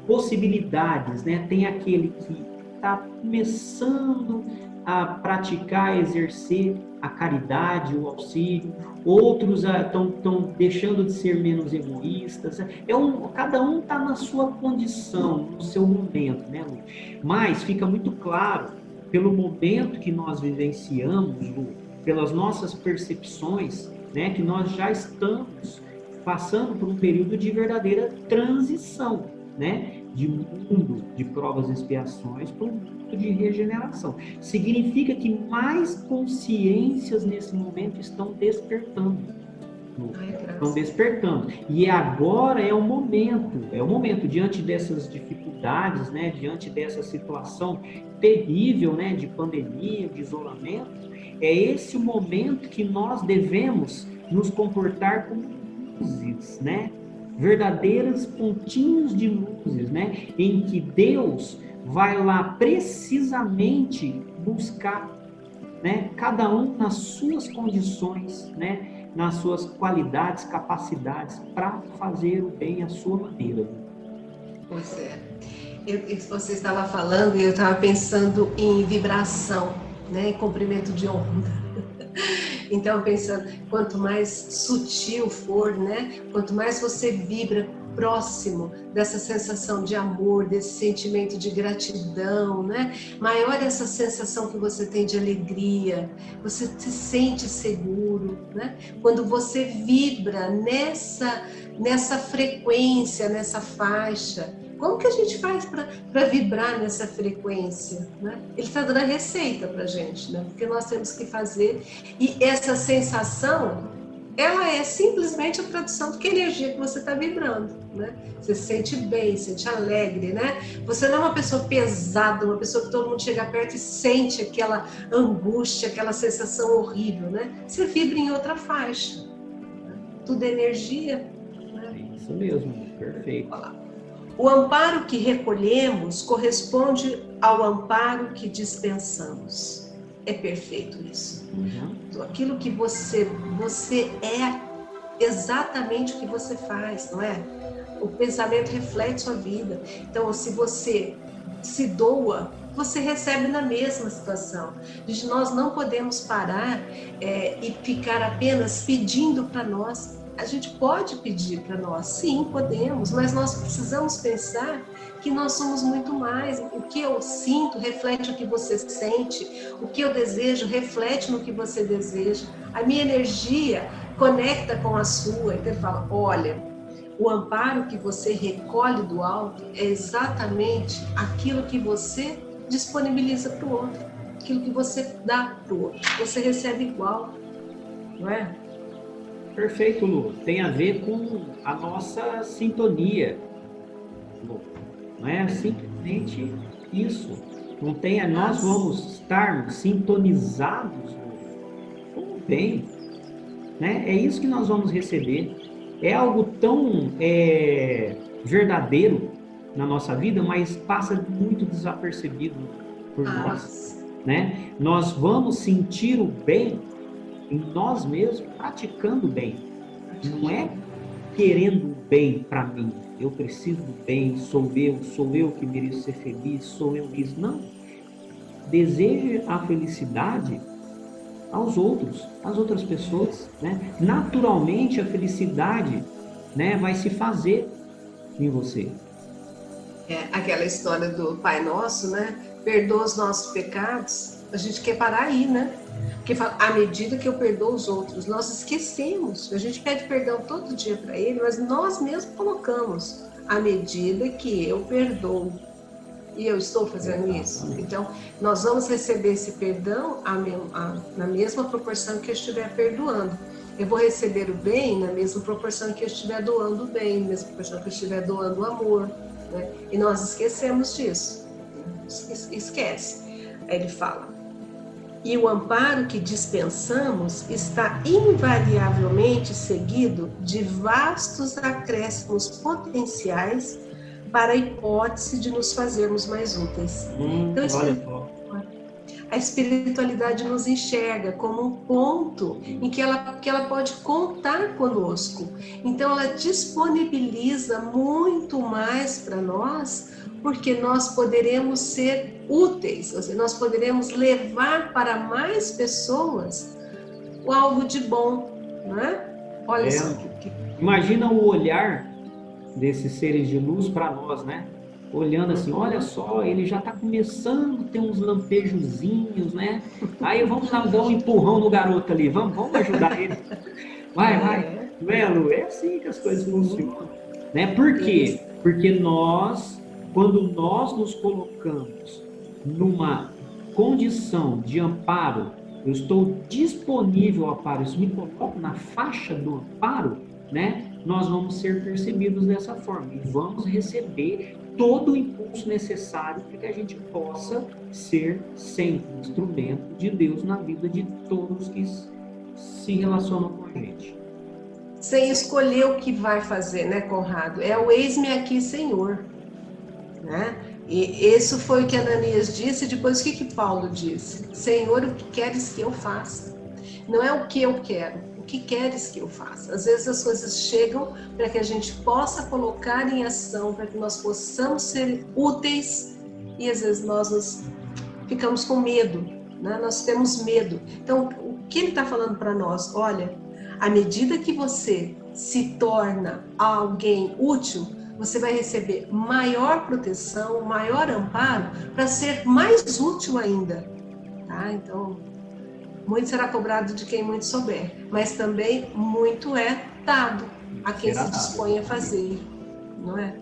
Speaker 1: possibilidades, né? Tem aquele que está começando a praticar, exercer a caridade, o auxílio, outros estão deixando de ser menos egoístas. Cada um está na sua condição, no seu momento, né, Lu? Mas fica muito claro, pelo momento que nós vivenciamos, Lu, pelas nossas percepções, né, que nós já estamos passando por um período de verdadeira transição, né, de mundo de provas e expiações para um mundo de regeneração. Significa que mais consciências nesse momento estão despertando. Estão despertando. E agora é o momento, diante dessas dificuldades, né, diante dessa situação terrível, né, de pandemia, de isolamento, é esse o momento que nós devemos nos comportar como luzes, né? Verdadeiros pontinhos de luzes, né? Em que Deus vai lá precisamente buscar, né? Cada um nas suas condições, né? Nas suas qualidades, capacidades, para fazer o bem à sua maneira.
Speaker 2: Pois é. Você estava falando e eu estava pensando em vibração, né? Em comprimento de onda. Então, pensando, quanto mais sutil for, né? Quanto mais você vibra próximo dessa sensação de amor, desse sentimento de gratidão, né? Maior essa sensação que você tem de alegria, você se sente seguro, né? Quando você vibra nessa frequência, nessa faixa. Como que a gente faz para vibrar nessa frequência? Né? Ele está dando a receita para a gente, né? Porque nós temos que fazer. E essa sensação, ela é simplesmente a tradução do que energia que você está vibrando. Né? Você se sente bem, se sente alegre, né? Você não é uma pessoa pesada, uma pessoa que todo mundo chega perto e sente aquela angústia, aquela sensação horrível, né? Você vibra em outra faixa. Né? Tudo é energia. Né?
Speaker 1: É isso mesmo, perfeito.
Speaker 2: Olha lá. O amparo que recolhemos corresponde ao amparo que dispensamos. É perfeito isso. Então, aquilo que você é exatamente o que você faz, não é? O pensamento reflete sua vida. Então, se você se doa, você recebe na mesma situação. Nós não podemos parar e ficar apenas pedindo para nós. A gente pode pedir para nós, sim, podemos, mas nós precisamos pensar que nós somos muito mais. O que eu sinto reflete o que você sente, o que eu desejo reflete no que você deseja. A minha energia conecta com a sua, então ele fala, olha, O amparo que você recolhe do alto é exatamente aquilo que você disponibiliza para o outro, aquilo que você dá para o outro. Você recebe igual, não é?
Speaker 1: Perfeito, Lu. Tem a ver com a nossa sintonia, Lu. Não é simplesmente isso. Não tem, nós vamos estar sintonizados, Lu, com o bem, né? É isso que nós vamos receber. É algo tão verdadeiro na nossa vida, mas passa muito desapercebido por nós, né? Nós vamos sentir o bem em nós mesmos, praticando o bem. Não é querendo o bem para mim. Eu preciso do bem, sou eu que mereço ser feliz, sou eu isso. Não. Deseje a felicidade aos outros, às outras pessoas, né? Naturalmente a felicidade, né, vai se fazer em você.
Speaker 2: É aquela história do Pai Nosso, né? Perdoa os nossos pecados. A gente quer parar aí, né? Porque à medida que eu perdoo os outros, nós esquecemos. A gente pede perdão todo dia para ele, mas nós mesmos colocamos à medida que eu perdoo. E eu estou fazendo isso. Então, nós vamos receber esse perdão na mesma proporção que eu estiver perdoando. Eu vou receber o bem na mesma proporção que eu estiver doando o bem, na mesma proporção que eu estiver doando o amor. Né? E nós esquecemos disso. Esquece. Aí ele fala: e o amparo que dispensamos está invariavelmente seguido de vastos acréscimos potenciais para a hipótese de nos fazermos mais úteis. Então, a espiritualidade nos enxerga como um ponto em que ela pode contar conosco. Então, ela disponibiliza muito mais para nós, porque nós poderemos ser úteis, ou seja, nós poderemos levar para mais pessoas algo de bom, não é? Olha só.
Speaker 1: Imagina o olhar desses seres de luz para nós, né? Olhando assim, olha só, ele já está começando a ter uns lampejozinhos, né? Aí vamos dar um empurrão no garoto ali, vamos ajudar ele. Vai. Lu, é assim que as coisas funcionam. Né? Por quê? Porque quando nós nos colocamos numa condição de amparo, eu estou disponível ao amparo, isso me coloca na faixa do amparo, né? Nós vamos ser percebidos dessa forma e vamos receber todo o impulso necessário para que a gente possa ser sempre instrumento de Deus na vida de todos que se relacionam com a gente.
Speaker 2: Sem escolher o que vai fazer, né, Conrado? É o eis-me aqui, Senhor. Né? E isso foi o que Ananias disse, e depois o que Paulo disse? Senhor, o que queres que eu faça? Não é o que eu quero, o que queres que eu faça? Às vezes as coisas chegam para que a gente possa colocar em ação, para que nós possamos ser úteis, e às vezes nós ficamos com medo, né? Nós temos medo. Então, o que ele está falando para nós? Olha, à medida que você se torna alguém útil, você vai receber maior proteção, maior amparo para ser mais útil ainda. Tá? Então, muito será cobrado de quem muito souber, mas também muito é dado a quem se dispõe a fazer, não é?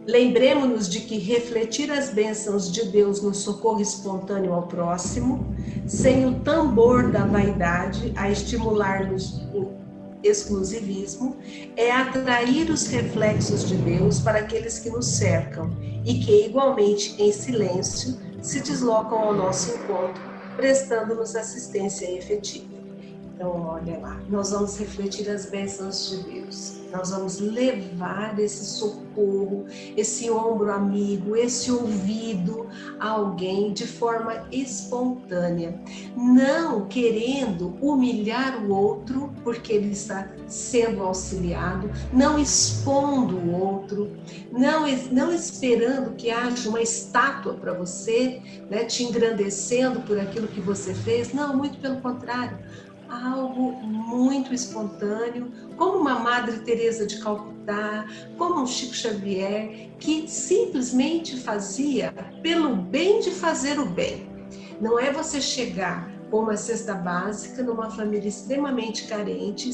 Speaker 2: Lembremos-nos de que refletir as bênçãos de Deus no socorro espontâneo ao próximo, sem o tambor da vaidade a estimular-nos o exclusivismo, é atrair os reflexos de Deus para aqueles que nos cercam e que, igualmente em silêncio, se deslocam ao nosso encontro, prestando-nos assistência efetiva. Então, olha lá, nós vamos refletir as bênçãos de Deus. Nós vamos levar esse socorro, esse ombro amigo, esse ouvido a alguém de forma espontânea. Não querendo humilhar o outro porque ele está sendo auxiliado, não expondo o outro, não esperando que haja uma estátua para você, né, te engrandecendo por aquilo que você fez. Não, muito pelo contrário. Algo muito espontâneo, como uma Madre Teresa de Calcutá, como um Chico Xavier, que simplesmente fazia pelo bem de fazer o bem. Não é você chegar ou uma cesta básica numa família extremamente carente,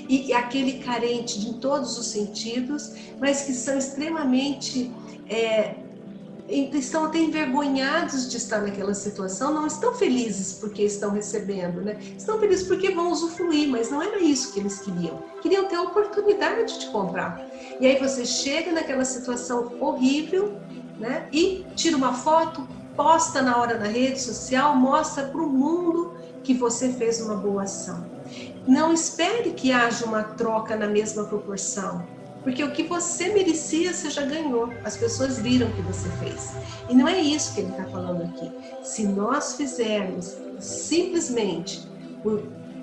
Speaker 2: e aquele carente em todos os sentidos, mas que são extremamente estão até envergonhados de estar naquela situação, não estão felizes porque estão recebendo, né? Estão felizes porque vão usufruir, mas não era isso que eles queriam. Queriam ter a oportunidade de comprar. E aí você chega naquela situação horrível, né? E tira uma foto, posta na hora na rede social, mostra para o mundo que você fez uma boa ação. Não espere que haja uma troca na mesma proporção. Porque o que você merecia, você já ganhou. As pessoas viram o que você fez. E não é isso que ele está falando aqui. Se nós fizermos simplesmente por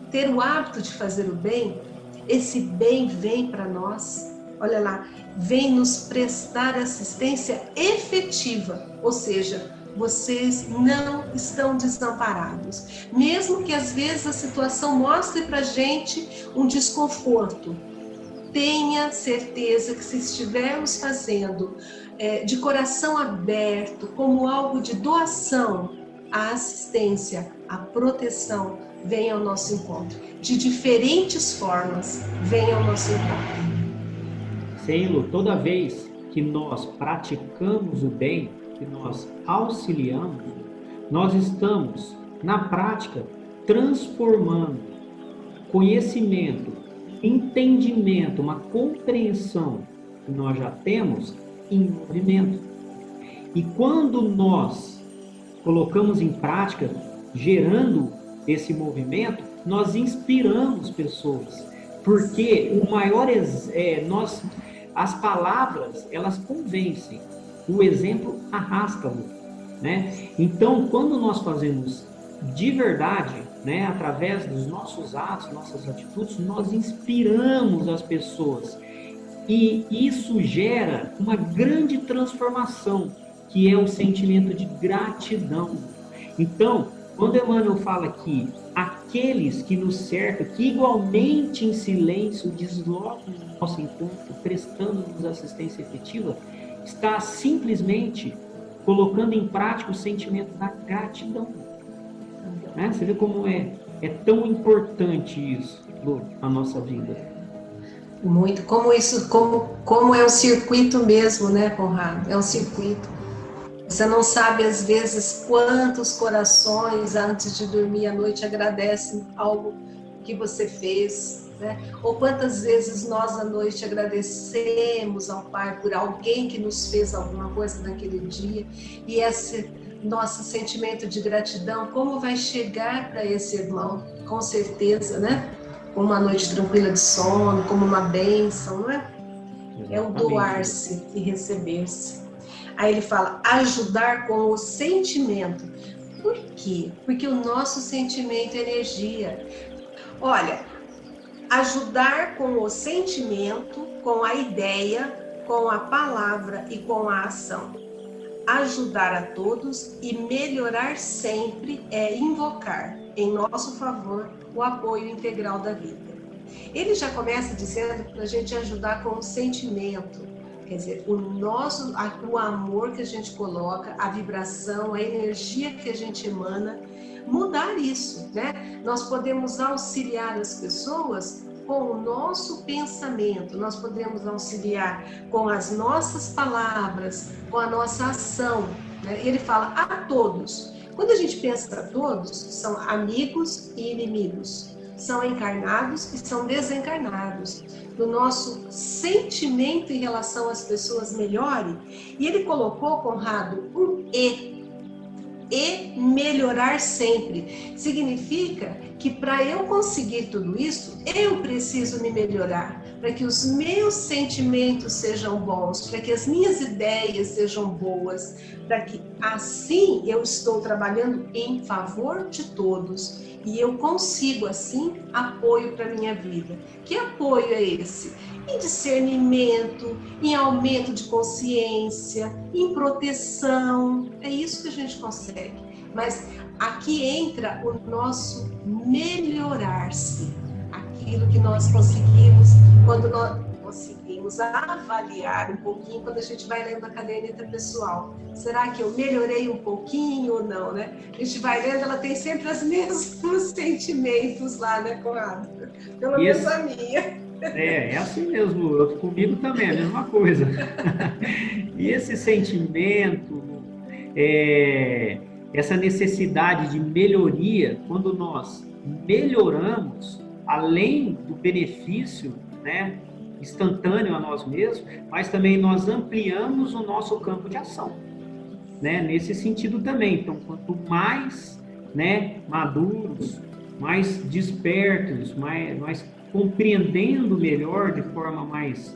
Speaker 2: ter o hábito de fazer o bem, esse bem vem para nós. Olha lá, vem nos prestar assistência efetiva. Ou seja, vocês não estão desamparados. Mesmo que às vezes a situação mostre para a gente um desconforto, tenha certeza que se estivermos fazendo de coração aberto, como algo de doação, a assistência, a proteção vem ao nosso encontro. De diferentes formas, vem ao nosso encontro.
Speaker 1: Sendo toda vez que nós praticamos o bem, que nós auxiliamos, nós estamos, na prática, transformando conhecimento, entendimento, uma compreensão que nós já temos em movimento. E quando nós colocamos em prática, gerando esse movimento, nós inspiramos pessoas, porque o maior as palavras, elas convencem, o exemplo arrasta-lo, né? Então, quando nós fazemos de verdade, né, através dos nossos atos, nossas atitudes, nós inspiramos as pessoas. E isso gera uma grande transformação, que é o sentimento de gratidão. Então, quando Emmanuel fala que aqueles que nos cercam, que igualmente em silêncio deslocam o nosso encontro, prestando-nos assistência efetiva, está simplesmente colocando em prática o sentimento da gratidão. Né? Você vê como é tão importante isso na nossa vida.
Speaker 2: Muito, como é um circuito mesmo, né, Conrado? É um circuito. Você não sabe, às vezes, quantos corações, antes de dormir à noite, agradecem algo que você fez, né? Ou quantas vezes nós, à noite, agradecemos ao Pai por alguém que nos fez alguma coisa naquele dia, e esse nosso sentimento de gratidão, como vai chegar para esse irmão? Com certeza, né? Como uma noite tranquila de sono, como uma bênção, não é? É o doar-se e receber-se. Aí ele fala, ajudar com o sentimento. Por quê? Porque o nosso sentimento é energia. Olha, ajudar com o sentimento, com a ideia, com a palavra e com a ação. Ajudar a todos e melhorar sempre é invocar em nosso favor o apoio integral da vida. Ele já começa dizendo para a gente ajudar com o sentimento, quer dizer, o amor que a gente coloca, a vibração, a energia que a gente emana, mudar isso, né? Nós podemos auxiliar as pessoas com o nosso pensamento, nós podemos auxiliar com as nossas palavras, com a nossa ação, né? Ele fala a todos. Quando a gente pensa a todos, são amigos e inimigos, são encarnados e são desencarnados. No nosso sentimento em relação às pessoas melhore, e ele colocou, Conrado, um e melhorar sempre. Significa que para eu conseguir tudo isso, eu preciso me melhorar, para que os meus sentimentos sejam bons, para que as minhas ideias sejam boas, para que assim eu estou trabalhando em favor de todos e eu consigo assim apoio para minha vida. Que apoio é esse? Em discernimento, em aumento de consciência, em proteção. É isso que a gente consegue. Mas aqui entra o nosso melhorar-se. Aquilo que nós conseguimos quando conseguimos avaliar um pouquinho quando a gente vai lendo a caderneta pessoal. Será que eu melhorei um pouquinho ou não, né? A gente vai lendo, ela tem sempre os mesmos sentimentos lá, né, Conrado? Pelo menos a minha.
Speaker 1: É assim mesmo, comigo também é a mesma coisa. E esse sentimento, essa necessidade de melhoria, quando nós melhoramos, além do benefício, né, instantâneo a nós mesmos, mas também nós ampliamos o nosso campo de ação, né, nesse sentido também. Então, quanto mais, né, maduros, mais despertos, mais compreendendo melhor, de forma mais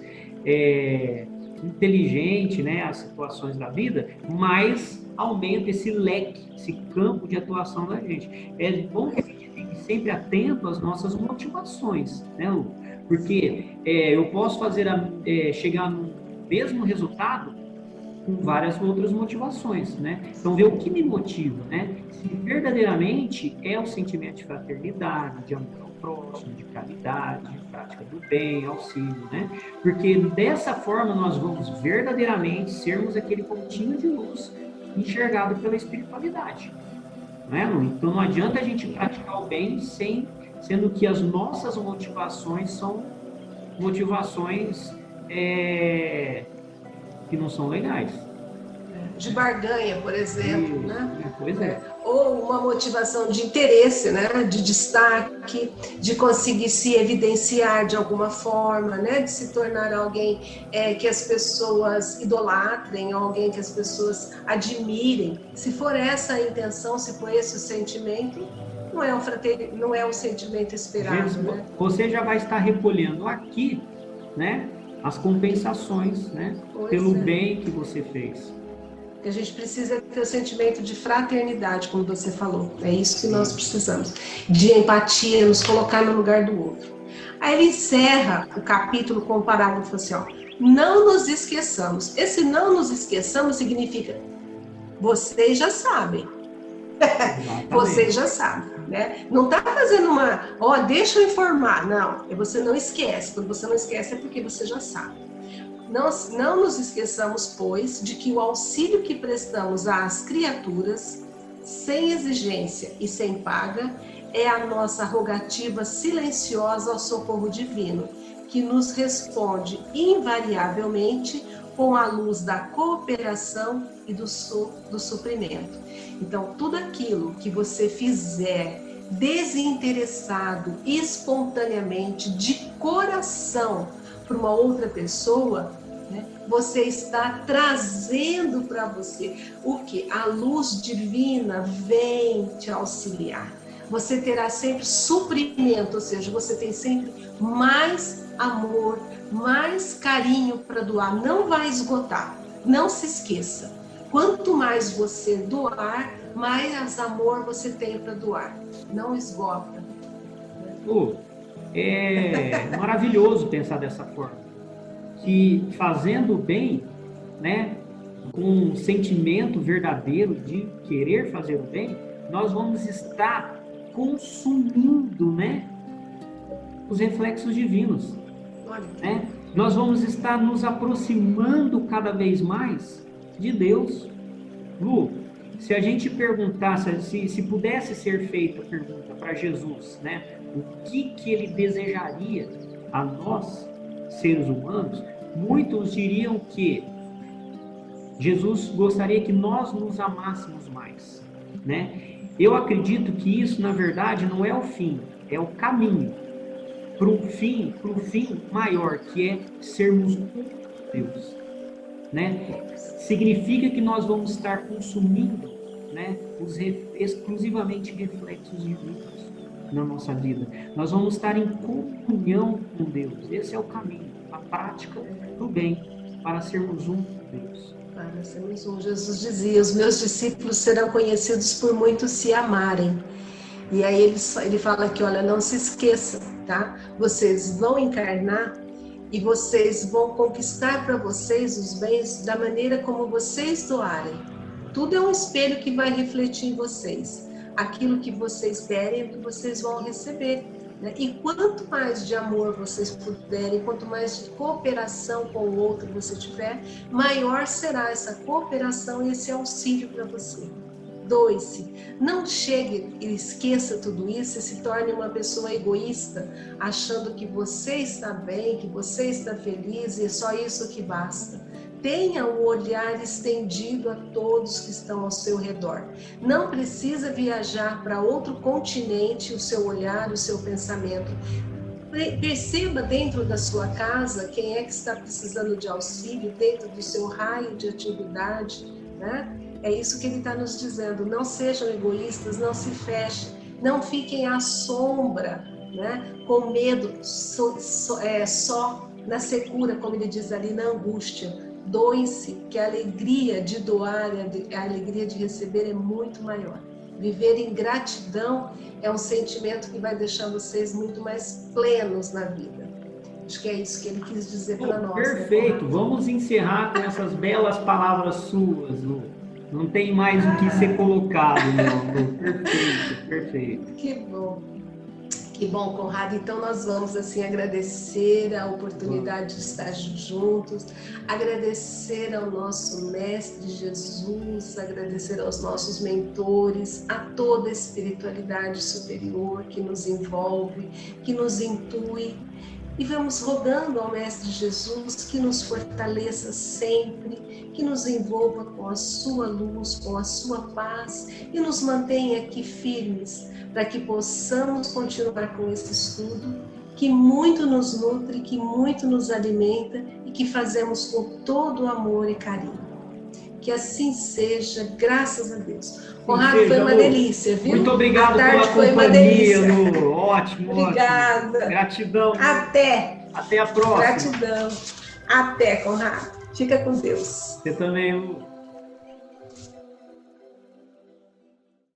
Speaker 1: inteligente, né, as situações da vida, mais aumenta esse leque, esse campo de atuação da gente. É bom que a gente fique sempre atento às nossas motivações, né, Lu? Porque eu posso chegar no mesmo resultado com várias outras motivações, né? Então, ver o que me motiva, né? Se verdadeiramente é o sentimento de fraternidade, de amor ao próximo, de caridade, de prática do bem, auxílio, né? Porque dessa forma nós vamos verdadeiramente sermos aquele pontinho de luz enxergado pela espiritualidade, né? Então, não adianta a gente praticar o bem sendo que as nossas motivações são motivações que não são legais.
Speaker 2: De barganha, por exemplo, né?
Speaker 1: Pois é.
Speaker 2: Ou uma motivação de interesse, né? De destaque, de conseguir se evidenciar de alguma forma, né? De se tornar alguém que as pessoas idolatrem, alguém que as pessoas admirem. Se for essa a intenção, se for esse o sentimento, não é o sentimento esperado, né?
Speaker 1: Você já vai estar recolhendo aqui, né, as compensações, né, pelo bem que você fez.
Speaker 2: A gente precisa ter o sentimento de fraternidade, como você falou. É isso que nós precisamos. De empatia, nos colocar no lugar do outro. Aí ele encerra o capítulo com um parágrafo assim, ó. Não nos esqueçamos. Esse não nos esqueçamos significa vocês já sabem. Vocês já sabem, né? Não tá fazendo deixa eu informar. Não, você não esquece. Quando você não esquece é porque você já sabe. Não nos esqueçamos, pois, de que o auxílio que prestamos às criaturas, sem exigência e sem paga, é a nossa rogativa silenciosa ao socorro divino, que nos responde invariavelmente com a luz da cooperação e do suprimento. Então, tudo aquilo que você fizer desinteressado, espontaneamente, de coração, para uma outra pessoa, né, você está trazendo para você o que? A luz divina vem te auxiliar. Você terá sempre suprimento, ou seja, você tem sempre mais amor, mais carinho para doar. Não vai esgotar, não se esqueça. Quanto mais você doar, mais amor você tem para doar. Não esgota.
Speaker 1: É maravilhoso pensar dessa forma, que fazendo o bem, né, com um sentimento verdadeiro de querer fazer o bem, nós vamos estar consumindo, né, os reflexos divinos, né? Nós vamos estar nos aproximando cada vez mais de Deus. Lu, se a gente perguntasse, se pudesse ser feita a pergunta para Jesus, né, o que ele desejaria a nós, seres humanos, muitos diriam que Jesus gostaria que nós nos amássemos mais, né? Eu acredito que isso, na verdade, não é o fim, é o caminho para o fim maior, que é sermos um com Deus, né? Significa que nós vamos estar consumindo, né, exclusivamente reflexos divinos na nossa vida. Nós vamos estar em comunhão com Deus. Esse é o caminho, a prática do bem, para sermos um com Deus.
Speaker 2: Para sermos um. Jesus dizia, os meus discípulos serão conhecidos por muitos se amarem. E aí ele fala que, olha, não se esqueça, tá? Vocês vão encarnar e vocês vão conquistar para vocês os bens da maneira como vocês doarem. Tudo é um espelho que vai refletir em vocês. Aquilo que vocês derem é o que vocês vão receber. né? E quanto mais de amor vocês puderem, quanto mais de cooperação com o outro você tiver, maior será essa cooperação e esse auxílio para você. Doe-se. Não chegue e esqueça tudo isso e se torne uma pessoa egoísta, achando que você está bem, que você está feliz e é só isso que basta. Tenha o olhar estendido a todos que estão ao seu redor. Não precisa viajar para outro continente o seu olhar, o seu pensamento. Perceba dentro da sua casa quem é que está precisando de auxílio, dentro do seu raio de atividade, né? É isso que ele está nos dizendo. Não sejam egoístas, não se fechem, não fiquem à sombra, né? Com medo, só na secura, como ele diz ali, na angústia. Doem-se, que a alegria de doar, a alegria de receber é muito maior. Viver em gratidão é um sentimento que vai deixar vocês muito mais plenos na vida. Acho que é isso que ele quis dizer para nós.
Speaker 1: Perfeito. Né? Vamos encerrar com essas belas palavras suas, Lu. Não tem mais o que ser colocado, não, Lu. Perfeito, perfeito.
Speaker 2: Que bom. Que bom, Conrado. Então nós vamos assim agradecer a oportunidade de estar juntos, agradecer ao nosso Mestre Jesus, agradecer aos nossos mentores, a toda a espiritualidade superior que nos envolve, que nos intui. E vamos rogando ao Mestre Jesus que nos fortaleça sempre, que nos envolva com a sua luz, com a sua paz e nos mantenha aqui firmes, para que possamos continuar com esse estudo, que muito nos nutre, que muito nos alimenta e que fazemos com todo amor e carinho. Que assim seja, graças a Deus. Conrado, foi uma delícia, viu?
Speaker 1: Muito obrigado pela companhia, Lu. Ótimo,
Speaker 2: obrigada.
Speaker 1: Ótimo. Gratidão.
Speaker 2: Até.
Speaker 1: Até a próxima.
Speaker 2: Gratidão. Até, Conrado. Fica com Deus.
Speaker 1: Você também, Lu.